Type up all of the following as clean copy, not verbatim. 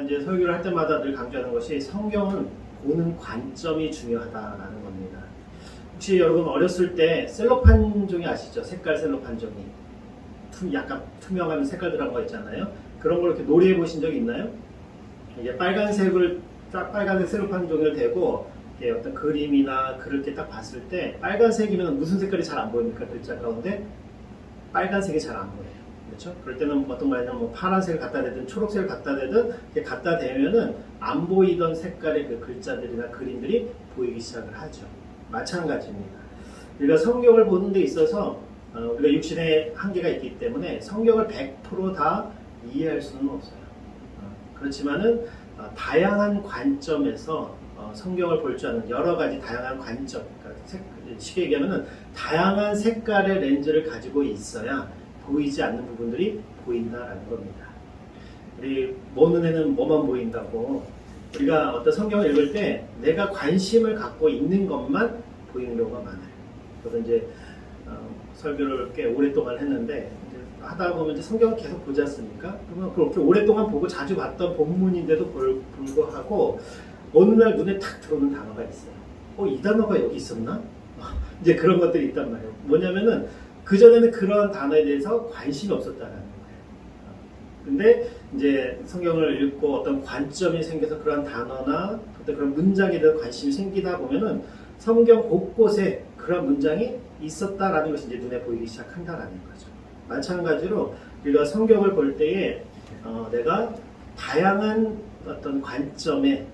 제가 이제 설교를 할 때마다 늘 강조하는 것이 성경은 보는 관점이 중요하다라는 겁니다. 혹시 여러분 어렸을 때 셀로판 종이 아시죠? 색깔 셀로판 종이. 약간 투명한 색깔 들어간 거 있잖아요. 그런 걸 이렇게 놀이해 보신 적 있나요? 이게 빨간색 셀로판 종이를 대고 어떤 그림이나 글을 딱 봤을 때 빨간색이면 무슨 색깔이 잘 안 보입니까? 글자 가운데 빨간색이 잘 안 보여요. 그렇죠? 그럴 때는 어떤 말이냐면 뭐 파란색을 갖다 대든 초록색을 갖다 대든 이렇게 갖다 대면은 안 보이던 색깔의 그 글자들이나 그림들이 보이기 시작을 하죠. 마찬가지입니다. 우리가 성경을 보는 데 있어서 우리가 육신의 한계가 있기 때문에 성경을 100% 이해할 수는 없어요. 그렇지만은 다양한 관점에서 성경을 볼 줄 아는 여러 가지 다양한 관점, 그러니까 쉽게 얘기하면은 다양한 색깔의 렌즈를 가지고 있어야 보이지 않는 부분들이 보인다라는 겁니다. 우리 먼 눈에는 뭐만 보인다고, 우리가 어떤 성경을 읽을 때 내가 관심을 갖고 있는 것만 보이는 경우가 많아요. 저도 이제 설교를 꽤 오랫동안 했는데 이제 하다 보면 이제 성경을 계속 보지 않습니까? 그러면 그렇게 오랫동안 보고 자주 봤던 본문인데도 불구하고 어느 날 눈에 탁 들어오는 단어가 있어요. 이 단어가 여기 있었나? 이제 그런 것들이 있단 말이에요. 뭐냐면은 그전에는 그런 단어에 대해서 관심이 없었다는 거예요. 근데 이제 성경을 읽고 어떤 관점이 생겨서 그런 단어나 어떤 그런 문장에 대해서 관심이 생기다 보면은 성경 곳곳에 그런 문장이 있었다라는 것이 이제 눈에 보이기 시작한다라는 거죠. 마찬가지로 우리가 성경을 볼 때에 내가 다양한 어떤 관점에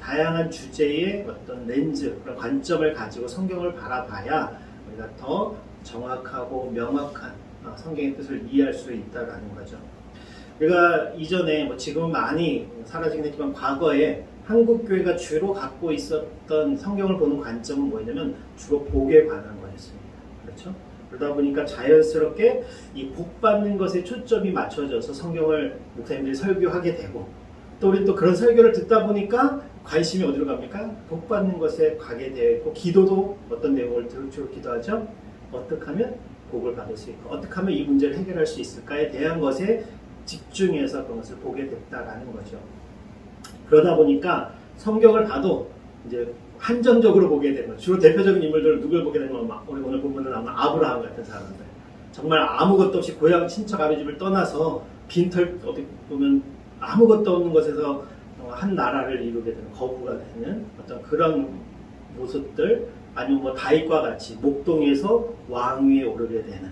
다양한 주제의 어떤 렌즈, 그런 관점을 가지고 성경을 바라봐야 우리가 더 정확하고 명확한 성경의 뜻을 이해할 수 있다라는 거죠. 우리가 이전에 지금은 많이 사라지긴 했지만 과거에 한국교회가 주로 갖고 있었던 성경을 보는 관점은 뭐냐면 주로 복에 관한 거였습니다. 그렇죠? 그러다 보니까 자연스럽게 이 복 받는 것에 초점이 맞춰져서 성경을 목사님들이 설교하게 되고, 또 우리 또 그런 설교를 듣다 보니까 관심이 어디로 갑니까? 복 받는 것에 가게 되고, 기도도 어떤 내용을 주로 기도하죠? 어떻게 하면 복을 받을 수 있고, 어떻게 하면 이 문제를 해결할 수 있을까에 대한 것에 집중해서 그런 것을 보게 됐다라는 거죠. 그러다 보니까 성경을 봐도 이제 한정적으로 보게 되는 거죠. 주로 대표적인 인물들을 누굴 보게 되는 건 우리 오늘 본문에 나오는 아브라함 같은 사람들. 정말 아무것도 없이 고향 친척 아비 집을 떠나서 빈털 어디 보면 아무것도 없는 곳에서 한 나라를 이루게 되는, 거부가 되는 어떤 그런 모습들, 아니면 다윗과 같이 목동에서 왕위에 오르게 되는.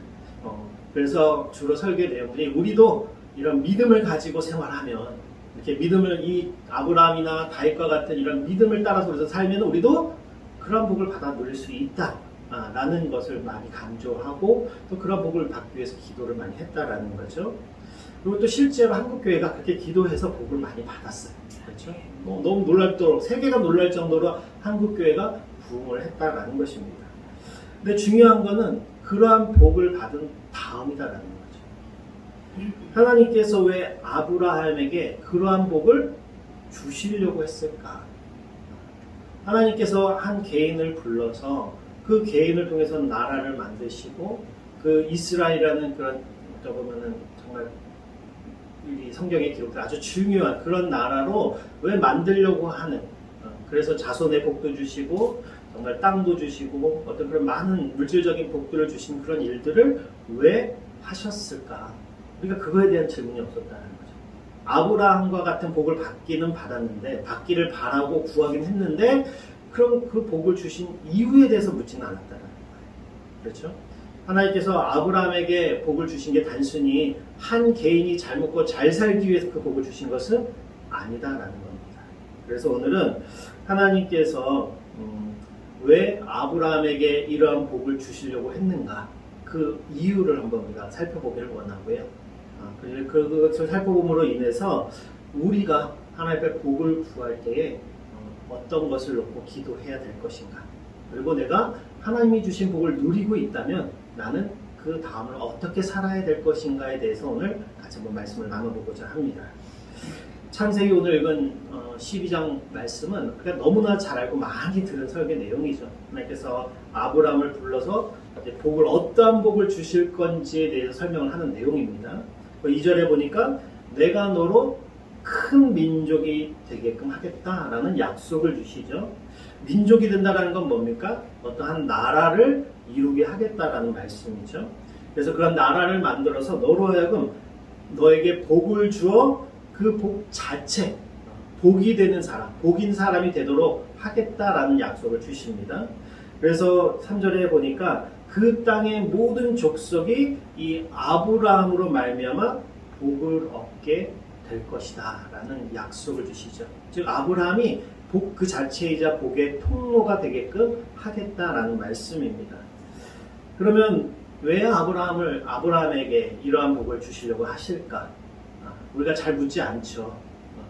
그래서 주로 설교 내용들이 우리도 이런 믿음을 가지고 생활하면, 이렇게 믿음을 이 아브라함이나 다윗과 같은 이런 믿음을 따라서 우리가 살면 우리도 그런 복을 받아 누릴 수 있다 라는 것을 많이 강조하고, 또 그런 복을 받기 위해서 기도를 많이 했다라는 거죠. 그리고 또 실제로 한국교회가 그렇게 기도해서 복을 많이 받았어요. 그렇죠? 너무 놀랍도록, 세계가 놀랄 정도로 한국교회가 부흥을 했다라는 것입니다. 근데 중요한 거는 그러한 복을 받은 다음이다라는 거죠. 하나님께서 왜 아브라함에게 그러한 복을 주시려고 했을까? 하나님께서 한 개인을 불러서 그 개인을 통해서 나라를 만드시고, 그 이스라엘이라는 그런, 어쩌 보면은 정말 이 성경에 기록된 아주 중요한 그런 나라로 왜 만들려고 하는, 그래서 자손의 복도 주시고 정말 땅도 주시고 어떤 그런 많은 물질적인 복들을 주신 그런 일들을 왜 하셨을까? 우리가 그거에 대한 질문이 없었다는 거죠. 아브라함과 같은 복을 받기는 받았는데, 받기를 바라고 구하긴 했는데, 그럼 그 복을 주신 이유에 대해서 묻지는 않았다는 거예요. 그렇죠? 하나님께서 아브라함에게 복을 주신 게 단순히 한 개인이 잘 먹고 잘 살기 위해서 그 복을 주신 것은 아니다라는 겁니다. 그래서 오늘은 하나님께서 왜 아브라함에게 이러한 복을 주시려고 했는가, 그 이유를 한번 우리가 살펴보기를 원하고요. 그것을 살펴봄으로 인해서 우리가 하나님의 복을 구할 때에 어떤 것을 놓고 기도해야 될 것인가, 그리고 내가 하나님이 주신 복을 누리고 있다면 나는 그 다음을 어떻게 살아야 될 것인가에 대해서 오늘 같이 한번 말씀을 나눠보고자 합니다. 창세기 오늘 읽은 12장 말씀은 그냥 너무나 잘 알고 많이 들은 설교 내용이죠. 하나님께서 아브라함을 불러서 복을, 어떠한 복을 주실 건지에 대해서 설명을 하는 내용입니다. 2절에 보니까 내가 너로 큰 민족이 되게끔 하겠다라는 약속을 주시죠. 민족이 된다는 건 뭡니까? 어떠한 나라를 이루게 하겠다라는 말씀이죠. 그래서 그런 나라를 만들어서 너로 하여금 너에게 복을 주어 그 복 자체, 복이 되는 사람, 복인 사람이 되도록 하겠다라는 약속을 주십니다. 그래서 3절에 보니까 그 땅의 모든 족속이 이 아브라함으로 말미암아 복을 얻게 될 것이다 라는 약속을 주시죠. 즉 아브라함이 복 그 자체이자 복의 통로가 되게끔 하겠다라는 말씀입니다. 그러면 왜 아브라함에게 이러한 복을 주시려고 하실까? 우리가 잘 묻지 않죠.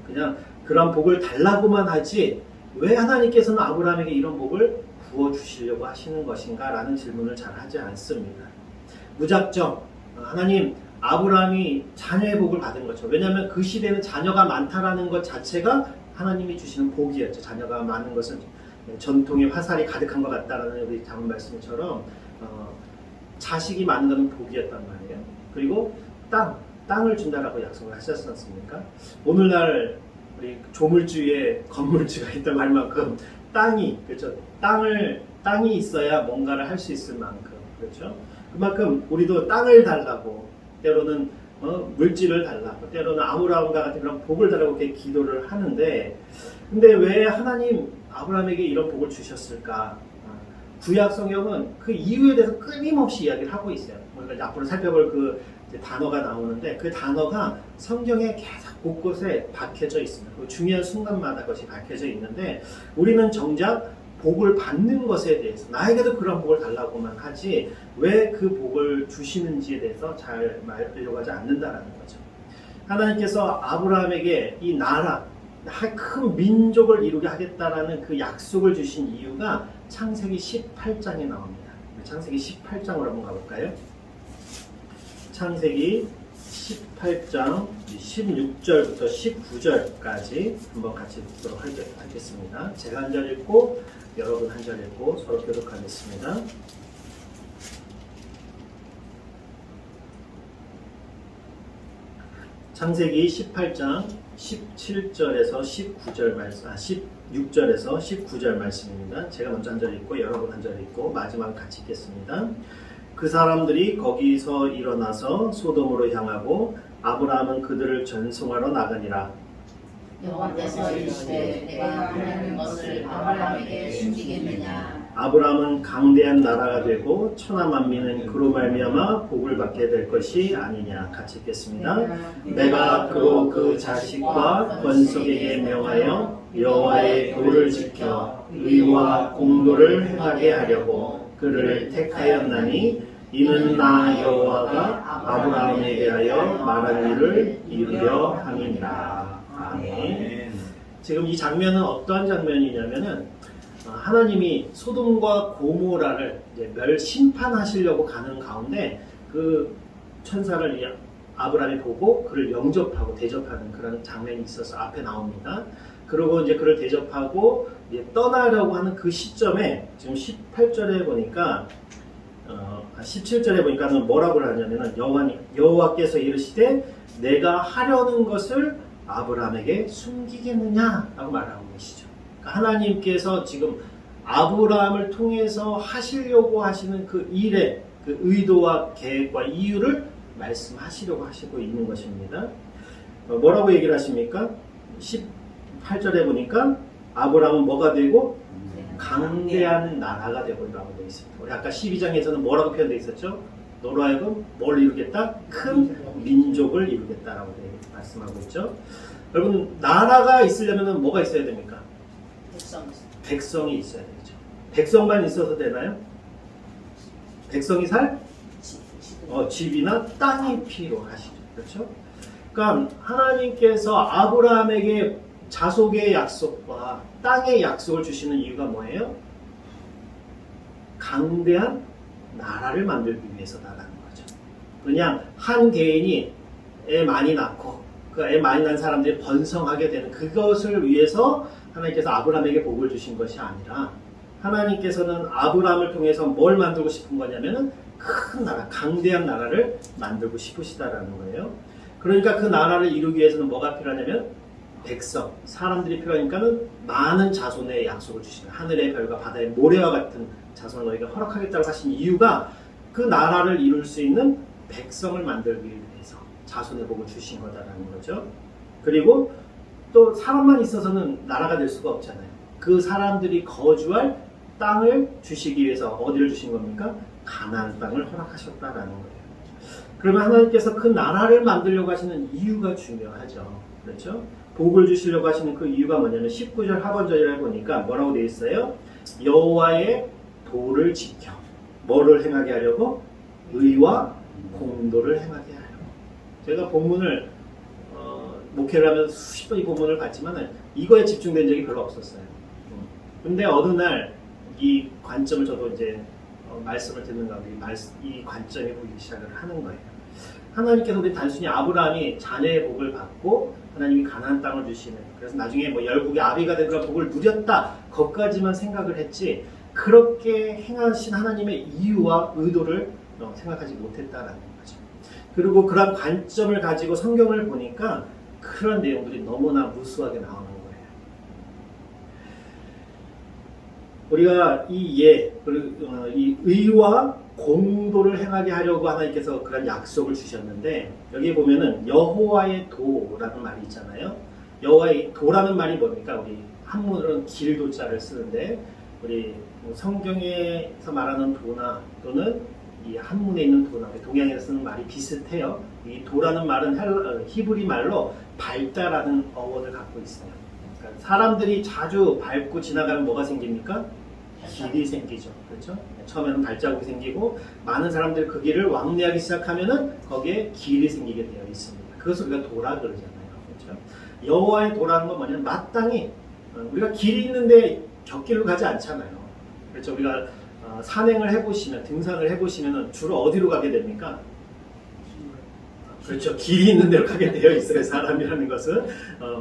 그냥 그런 복을 달라고만 하지 왜 하나님께서는 아브라함에게 이런 복을 부어주시려고 하시는 것인가? 라는 질문을 잘 하지 않습니다. 무작정 하나님 아브라함이 자녀의 복을 받은 거죠. 왜냐하면 그 시대는 자녀가 많다라는 것 자체가 하나님이 주시는 복이었죠. 자녀가 많은 것은 전통의 화살이 가득한 것 같다라는 우리 다음 말씀처럼 자식이 많은 것은 복이었단 말이에요. 그리고 땅을 준다라고 약속을 하셨지 않습니까? 오늘날 우리 조물주에 건물주가 있던 말만큼 그렇죠. 땅이 있어야 뭔가를 할 수 있을 만큼, 그렇죠. 그만큼 우리도 땅을 달라고, 때로는 물질을 달라고, 때로는 아브라함과 같은 그런 복을 달라고 이렇게 기도를 하는데, 근데 왜 하나님 아브라함에게 이런 복을 주셨을까? 구약 성경은 그 이유에 대해서 끊임없이 이야기를 하고 있어요. 우리가 이제 앞으로 살펴볼 그 단어가 나오는데 그 단어가 성경에 계속 곳곳에 박혀져 있습니다. 그 중요한 순간마다 그것이 박혀져 있는데 우리는 정작 복을 받는 것에 대해서 나에게도 그런 복을 달라고만 하지 왜 그 복을 주시는지에 대해서 잘 말하려고 하지 않는다라는 거죠. 하나님께서 아브라함에게 이 나라, 큰 민족을 이루게 하겠다라는 그 약속을 주신 이유가 창세기 18장에 나옵니다. 창세기 18장으로 한번 가볼까요? 창세기 18장 16절부터 19절까지 한번 같이 읽도록 하겠습니다. 제가 한 절 읽고 여러분 한 절 읽고 서로 교독하겠습니다. 창세기 18장 17절에서 19절 말씀, 16절에서 19절 말씀입니다. 제가 먼저 한 절 읽고 여러분 한 절 읽고 마지막 같이 읽겠습니다. 그 사람들이 거기서 일어나서 소돔으로 향하고 아브라함은 그들을 전송하러 나가니라. 여호와께서 이르시되 내가 하나님 것을 아브라함에게 숨기겠느냐. 아브라함은 강대한 나라가 되고 천하 만민은 그로 말미암아 복을 받게 될 것이 아니냐. 같이 읽겠습니다. 내가 그로 그 자식과 번속에게 명하여 여호와의 도를 지켜 의와 공도를 행하게 하려고 그를 택하였나니 이는 나 여호와가 아브라함에게 대하여 말한 일을 이루려 함이니라. 아멘. 지금 이 장면은 어떠한 장면이냐면은 하나님이 소돔과 고모라를 이제 심판하시려고 가는 가운데 그 천사를 아브라함이 보고 그를 영접하고 대접하는 그런 장면이 있어서 앞에 나옵니다. 그리고 이제 그를 대접하고 이제 떠나려고 하는 그 시점에 지금 18절에 보니까 17절에 보니까는 뭐라고 하냐면은 여호와께서 이르시되 내가 하려는 것을 아브라함에게 숨기겠느냐라고 말하고 계시죠. 그러니까 하나님께서 지금 아브라함을 통해서 하시려고 하시는 그 일의 그 의도와 계획과 이유를 말씀하시려고 하시고 있는 것입니다. 뭐라고 얘기를 하십니까? 18절에 보니까 아브라함은 뭐가 되고 강대한 나라가 되고라고 되어 있습니다. 우리 아까 12장에서는 뭐라고 표현되어 있었죠? 너로 하여금 뭘 이루겠다? 큰 민족을 이루겠다라고 말씀하고 있죠. 여러분 나라가 있으려면 뭐가 있어야 됩니까? 백성이 있어야 되죠. 백성만 있어서 되나요? 백성이 살 집이나 땅이 필요하시죠. 그렇죠? 그러니까 하나님께서 아브라함에게 자속의 약속과 땅의 약속을 주시는 이유가 뭐예요? 강대한 나라를 만들기 위해서다라는 거죠. 그냥 한 개인이 애 많이 낳고 그 애 많이 낳은 사람들이 번성하게 되는 그것을 위해서 하나님께서 아브라함에게 복을 주신 것이 아니라 하나님께서는 아브라함을 통해서 뭘 만들고 싶은 거냐면은 큰 나라, 강대한 나라를 만들고 싶으시다라는 거예요. 그러니까 그 나라를 이루기 위해서는 뭐가 필요하냐면 백성, 사람들이 필요하니까는 많은 자손의 약속을 주시는 하늘의 별과 바다의 모래와 같은 자손을 너희가 허락하겠다고 하신 이유가 그 나라를 이룰 수 있는 백성을 만들기 위해서 자손의 복을 주신 거다라는 거죠. 그리고 또 사람만 있어서는 나라가 될 수가 없잖아요. 그 사람들이 거주할 땅을 주시기 위해서 어디를 주신 겁니까? 가나안 땅을 허락하셨다라는 거예요. 그러면 하나님께서 그 나라를 만들려고 하시는 이유가 중요하죠. 그렇죠? 복을 주시려고 하시는 그 이유가 뭐냐면 19절 하반절에 보니까 뭐라고 되어 있어요? 여호와의 도를 지켜 뭐를 행하게 하려고? 의와 공도를 행하게 하려고. 제가 본문을 목회를 하면서 수십 번 이 본문을 봤지만 이거에 집중된 적이 별로 없었어요. 근데 어느 날 이 관점을 저도 이제 말씀을 듣는 가운데 이 관점이 보이기 시작을 하는 거예요. 하나님께서 우리 단순히 아브라함이 자녀의 복을 받고 하나님이 가나안 땅을 주시는, 그래서 나중에 뭐 열국의 아비가 된 그런 복을 누렸다 거기까지만 생각을 했지, 그렇게 행하신 하나님의 이유와 의도를 생각하지 못했다라는 거죠. 그리고 그런 관점을 가지고 성경을 보니까 그런 내용들이 너무나 무수하게 나오는 거예요. 우리가 이 의와 공도를 행하게 하려고 하나님께서 그런 약속을 주셨는데, 여기 보면은 여호와의 도라는 말이 있잖아요. 여호와의 도라는 말이 뭡니까? 우리 한문으로는 길도자를 쓰는데, 우리 성경에서 말하는 도나 또는 이 한문에 있는 도나 동양에서 쓰는 말이 비슷해요. 이 도라는 말은 히브리 말로 밟다라는 어원을 갖고 있어요. 그러니까 사람들이 자주 밟고 지나가면 뭐가 생깁니까? 길이 생기죠. 그렇죠? 처음에는 발자국이 생기고 많은 사람들이 그 길을 왕래하기 시작하면은 거기에 길이 생기게 되어 있습니다. 그것을 우리가 도라 그러잖아요. 그렇죠? 여호와의 도라는 건 뭐냐면 마땅히 우리가 길이 있는데 곁길로 가지 않잖아요. 그렇죠? 우리가 산행을 해보시면, 등산을 해보시면 주로 어디로 가게 됩니까? 그렇죠. 길이 있는 데로 가게 되어 있어요. 사람이라는 것은.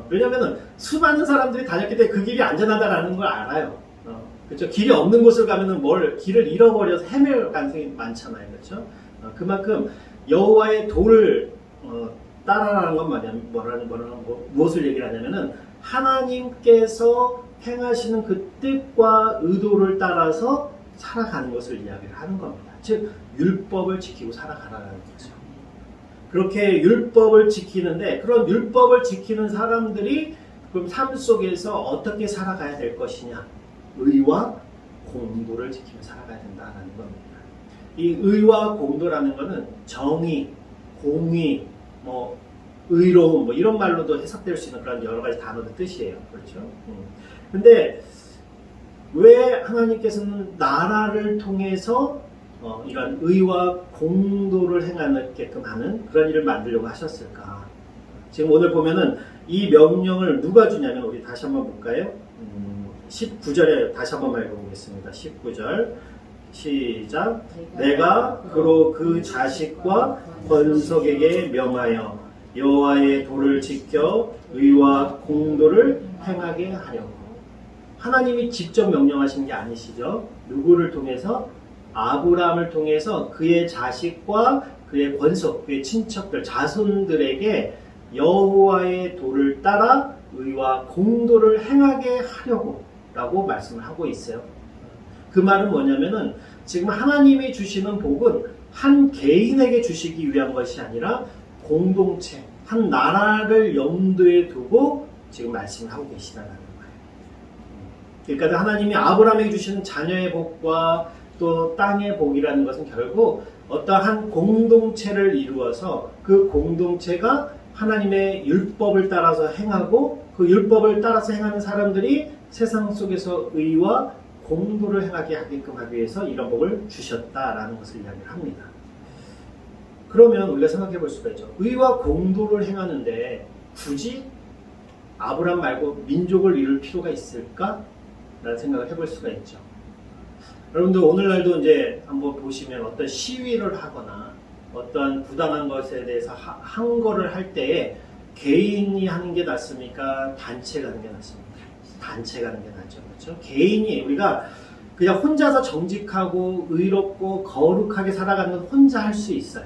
왜냐하면 수많은 사람들이 다녔기 때문에 그 길이 안전하다라는 걸 알아요. 그렇죠. 길이 없는 곳을 가면은 길을 잃어버려서 헤맬 가능성이 많잖아요. 그렇죠. 그만큼 여호와의 도를 따라라는 건 무엇을 얘기를 하냐면은 하나님께서 행하시는 그 뜻과 의도를 따라서 살아가는 것을 이야기를 하는 겁니다. 즉 율법을 지키고 살아가라는 거죠. 그렇게 율법을 지키는데, 그런 율법을 지키는 사람들이 그럼 삶 속에서 어떻게 살아가야 될 것이냐? 의와 공도를 지키며 살아가야 된다는 겁니다. 이 의와 공도라는 것은 정의, 공의, 의로움 이런 말로도 해석될 수 있는 그런 여러 가지 단어의 뜻이에요. 그렇죠? 근데 왜 하나님께서는 나라를 통해서 이런 의와 공도를 행하게끔 하는 그런 일을 만들려고 하셨을까? 지금 오늘 보면은 이 명령을 누가 주냐면, 우리 다시 한번 볼까요? 19절에 다시 한번 읽어보겠습니다. 19절 시작. 내가 그로 그 자식과 권속에게 명하여 여호와의 도를 지켜 의와 공도를 행하게 하려고. 하나님이 직접 명령하신 게 아니시죠. 누구를 통해서? 아브라함을 통해서 그의 자식과 그의 권속, 그의 친척들, 자손들에게 여호와의 도를 따라 의와 공도를 행하게 하려고 라고 말씀을 하고 있어요. 그 말은 뭐냐면은 지금 하나님이 주시는 복은 한 개인에게 주시기 위한 것이 아니라 공동체, 한 나라를 염두에 두고 지금 말씀을 하고 계시다는 거예요. 그러니까 하나님이 아브라함에게 주시는 자녀의 복과 또 땅의 복이라는 것은 결국 어떠한 공동체를 이루어서 그 공동체가 하나님의 율법을 따라서 행하고, 그 율법을 따라서 행하는 사람들이 세상 속에서 의와 공도를 행하게 하게끔 하기 위해서 이런 복을 주셨다라는 것을 이야기를 합니다. 그러면 우리가 생각해 볼 수가 있죠. 의와 공도를 행하는데 굳이 아브라함 말고 민족을 이룰 필요가 있을까? 라는 생각을 해볼 수가 있죠. 여러분들 오늘날도 이제 한번 보시면 어떤 시위를 하거나 어떤 부당한 것에 대해서 항거를 할 때에 개인이 하는 게 낫습니까? 단체가 하는 게 낫습니까? 단체가 하는 게 낫죠. 그렇죠? 개인이, 우리가 그냥 혼자서 정직하고 의롭고 거룩하게 살아가는 건 혼자 할 수 있어요.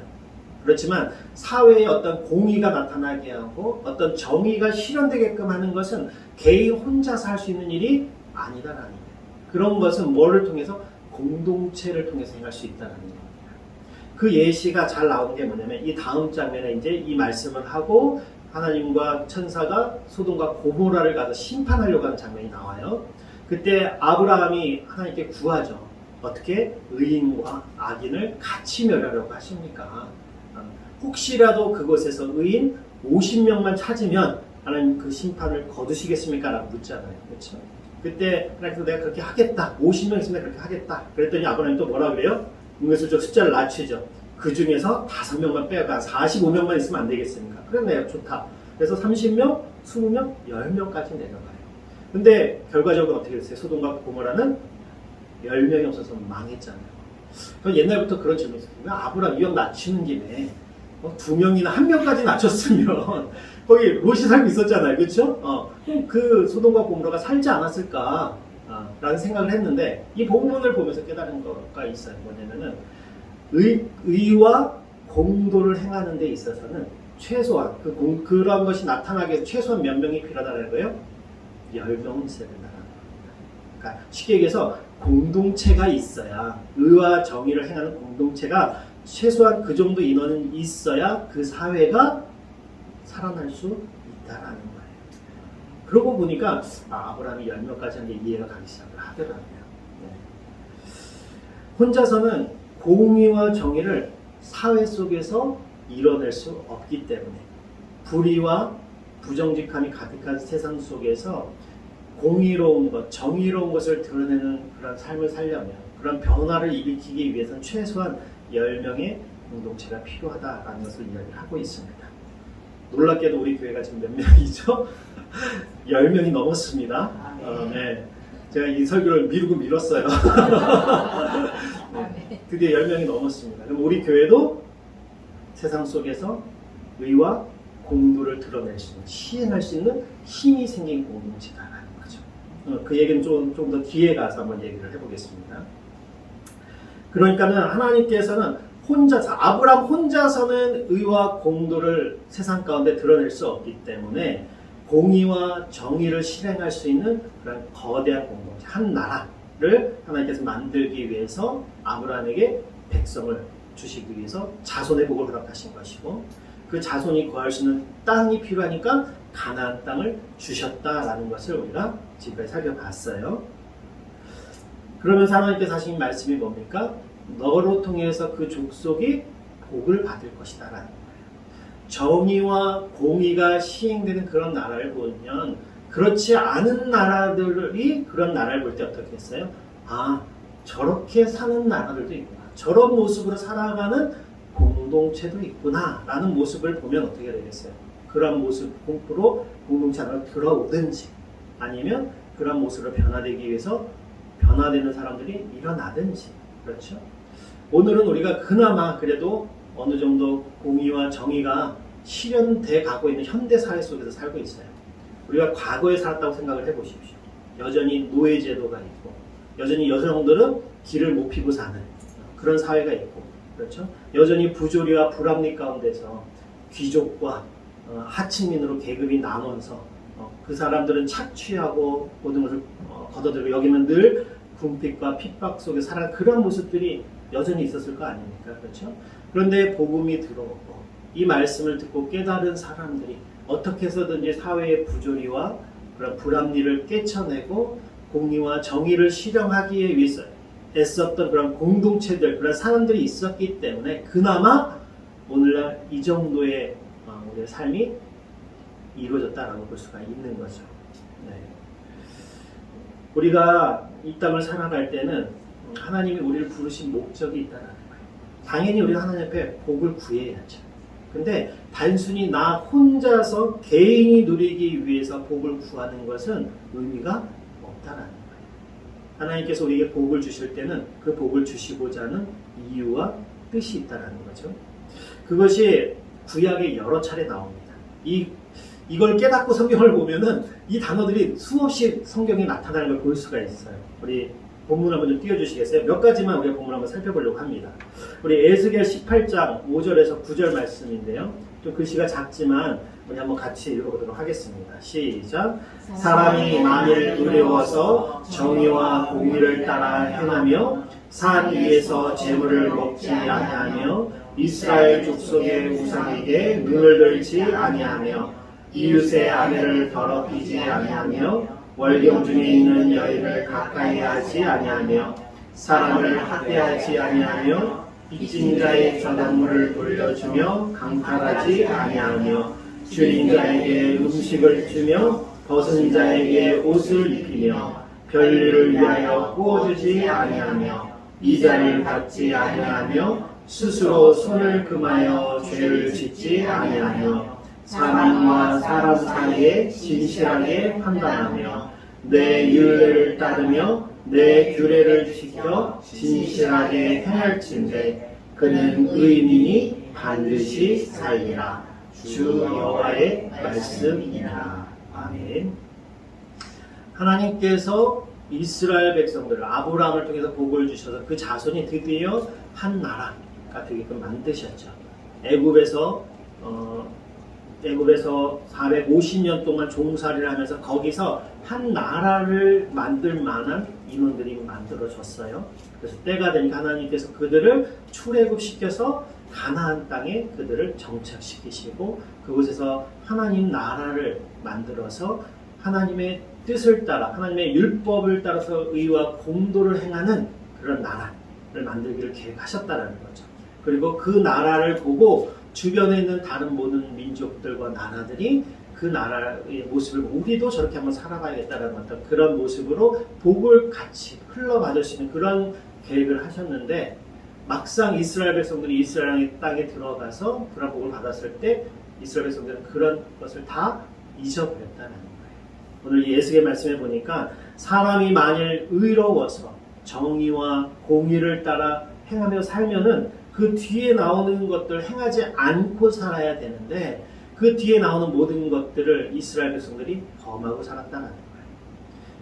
그렇지만 사회에 어떤 공의가 나타나게 하고 어떤 정의가 실현되게끔 하는 것은 개인 혼자서 할 수 있는 일이 아니다라는 거예요. 그런 것은 뭐를 통해서? 공동체를 통해서 행할 수 있다는 겁니다. 그 예시가 잘 나온 게 뭐냐면 이 다음 장면에 이제 이 말씀을 하고 하나님과 천사가 소돔과 고모라를 가서 심판하려고 하는 장면이 나와요. 그때 아브라함이 하나님께 구하죠. 어떻게? 의인과 악인을 같이 멸하려고 하십니까? 혹시라도 그곳에서 의인 50명만 찾으면 하나님 그 심판을 거두시겠습니까? 라고 묻잖아요. 그렇죠? 그때 하나님께서 내가 그렇게 하겠다. 50명 있으면 그렇게 하겠다. 그랬더니 아브라함이 또 뭐라 그래요? 은근슬쩍 숫자를 낮추죠. 그 중에서 5명만 빼가 45명만 있으면 안 되겠습니까? 그래 내가 좋다. 그래서 30명, 20명, 10명까지 내려가요. 근데 결과적으로 어떻게 됐어요? 소돔과 고모라는 10명이 없어서 망했잖아요. 옛날부터 그런 질문이 있었어요. 왜 아브라함 위험 낮추는 김에 2명이나 1명까지 낮췄으면 거기 롯이 살고 있었잖아요. 그렇죠? 그 소돔과 고모라가 살지 않았을까 라는 생각을 했는데 이 본문을 보면서 깨달은 거가 있어요. 뭐냐면은 의와 공도를 행하는 데 있어서는 최소한 그런 것이 나타나기 위해서 최소한 몇 명이 필요하다는 거예요? 10명은 있어야 된다는 겁니다. 그러니까 쉽게 얘기해서 공동체가 있어야 의와 정의를 행하는 공동체가 최소한 그 정도 인원은 있어야 그 사회가 살아날 수 있다라는 거예요. 그러고 보니까 아브라함이 10명까지 한 게 이해가 가기 시작을 하더라고요. 네. 혼자서는 공의와 정의를 사회 속에서 이뤄낼 수 없기 때문에 불의와 부정직함이 가득한 세상 속에서 공의로운 것, 정의로운 것을 드러내는 그런 삶을 살려면 그런 변화를 일으키기 위해서는 최소한 10명의 공동체가 필요하다라는 것을 이야기를 하고 있습니다. 놀랍게도 우리 교회가 지금 몇 명이죠? 10명이 넘었습니다. 네. 제가 이 설교를 미루고 미뤘어요. 네. 드디어 10명이 넘었습니다. 그럼 우리 교회도 세상 속에서 의와 공도를 드러낼 수 있는, 시행할 수 있는 힘이 생긴 공동체다라는 거죠. 그 얘기는 좀 더 뒤에 가서 한번 얘기를 해보겠습니다. 그러니까는 하나님께서는 아브라함 혼자서는 의와 공도를 세상 가운데 드러낼 수 없기 때문에 공의와 정의를 실행할 수 있는 그런 거대한 공동체, 한 나라를 하나님께서 만들기 위해서 아브라함에게 백성을 주시기 위해서 자손의 복을 허락하신 것이고 그 자손이 거할 수 있는 땅이 필요하니까 가나안 땅을 주셨다라는 것을 우리가 지금까지 살펴봤어요. 그러면서 하나님께서 하신 말씀이 뭡니까? 너로 통해서 그 족속이 복을 받을 것이다 라는 거예요. 정의와 공의가 시행되는 그런 나라를 보면 그렇지 않은 나라들이 그런 나라를 볼 때 어떻게 했어요? 저렇게 사는 나라들도 있구나. 저런 모습으로 살아가는 공동체도 있구나 라는 모습을 보면 어떻게 되겠어요? 그런 모습 공부로 공동체 안으로 들어오든지 아니면 그런 모습으로 변화되기 위해서 변화되는 사람들이 일어나든지. 그렇죠? 오늘은 우리가 그나마 그래도 어느 정도 공의와 정의가 실현돼 가고 있는 현대사회 속에서 살고 있어요. 우리가 과거에 살았다고 생각을 해보십시오. 여전히 노예제도가 있고 여전히 여성들은 길을 못 피고 사는 그런 사회가 있고 그렇죠? 여전히 부조리와 불합리 가운데서 귀족과 하층민으로 계급이 나눠서 그 사람들은 착취하고 모든 것을 걷어들고 여기는 늘 궁핍과 핍박 속에 살아가는 그런 모습들이 여전히 있었을 거 아닙니까? 그렇죠? 그런데 복음이 들어오고 이 말씀을 듣고 깨달은 사람들이 어떻게 해서든지 사회의 부조리와 그런 불합리를 깨쳐내고 공의와 정의를 실현하기 위해서 애썼던 그런 공동체들, 그런 사람들이 있었기 때문에 그나마 오늘날 이 정도의 우리의 삶이 이루어졌다라고 볼 수가 있는 거죠. 네. 우리가 이 땅을 살아갈 때는 하나님이 우리를 부르신 목적이 있다는 거예요. 당연히 우리가 하나님 앞에 복을 구해야죠. 근데 단순히 나 혼자서 개인이 누리기 위해서 복을 구하는 것은 의미가 없다라는 거예요. 하나님께서 우리에게 복을 주실 때는 그 복을 주시고자 하는 이유와 뜻이 있다라는 거죠. 그것이 구약에 여러 차례 나옵니다. 이걸 깨닫고 성경을 보면은 이 단어들이 수없이 성경에 나타나는 걸 볼 수가 있어요. 우리 본문 한번 좀 띄워주시겠어요? 몇 가지만 우리가 본문 한번 살펴보려고 합니다. 우리 에스겔 18장 5절에서 9절 말씀인데요. 좀 글씨가 작지만 우리 한번 같이 읽어보도록 하겠습니다. 시작. 사람이 만일 의로워서 정의와 공의를 따라 행하며 산 위에서 재물을 먹지 아니하며 이스라엘 족속의 우상에게 눈을 들지 아니하며 이웃의 아내를 더럽히지 아니하며 월경 중에 있는 여인을 가까이 하지 아니하며 사람을 학대하지 아니하며 빚진 자의 저당물을 돌려주며 강탈하지 아니하며 줄인 자에게 음식을 주며 벗은 자에게 옷을 입히며 별일을 위하여 구워주지 아니하며 이자를 받지 아니하며 스스로 손을 금하여 죄를 짓지 아니하며 사람과 사람 사이에 진실하게 판단하며 내 율례를 따르며 내 규례를 지켜 진실하게 행할진대 그는 의인이니 반드시 살리라. 주 여호와의 말씀이니라. 아멘. 하나님께서 이스라엘 백성들을 아브라함을 통해서 복을 주셔서 그 자손이 드디어 한 나라가 되게끔 만드셨죠. 애굽에서 450년 동안 종살이를 하면서 거기서 한 나라를 만들 만한 인원들이 만들어졌어요. 그래서 때가 되니까 하나님께서 그들을 출애굽시켜서 가나안 땅에 그들을 정착시키시고 그곳에서 하나님 나라를 만들어서 하나님의 뜻을 따라 하나님의 율법을 따라서 의와 공도를 행하는 그런 나라를 만들기를 계획하셨다는 거죠. 그리고 그 나라를 보고 주변에 있는 다른 모든 민족들과 나라들이 그 나라의 모습을 우리도 저렇게 한번 살아가야겠다는 어떤 그런 모습으로 복을 같이 흘러받을 수 있는 그런 계획을 하셨는데 막상 이스라엘 백성들이 이스라엘 땅에 들어가서 그런 복을 받았을 때 이스라엘 백성들은 그런 것을 다 잊어버렸다는 거예요. 오늘 이 에스겔 말씀해 보니까 사람이 만일 의로워서 정의와 공의를 따라 행하며 살면은 그 뒤에 나오는 것들을 행하지 않고 살아야 되는데 그 뒤에 나오는 모든 것들을 이스라엘 백성들이 범하고 살았다는 거예요.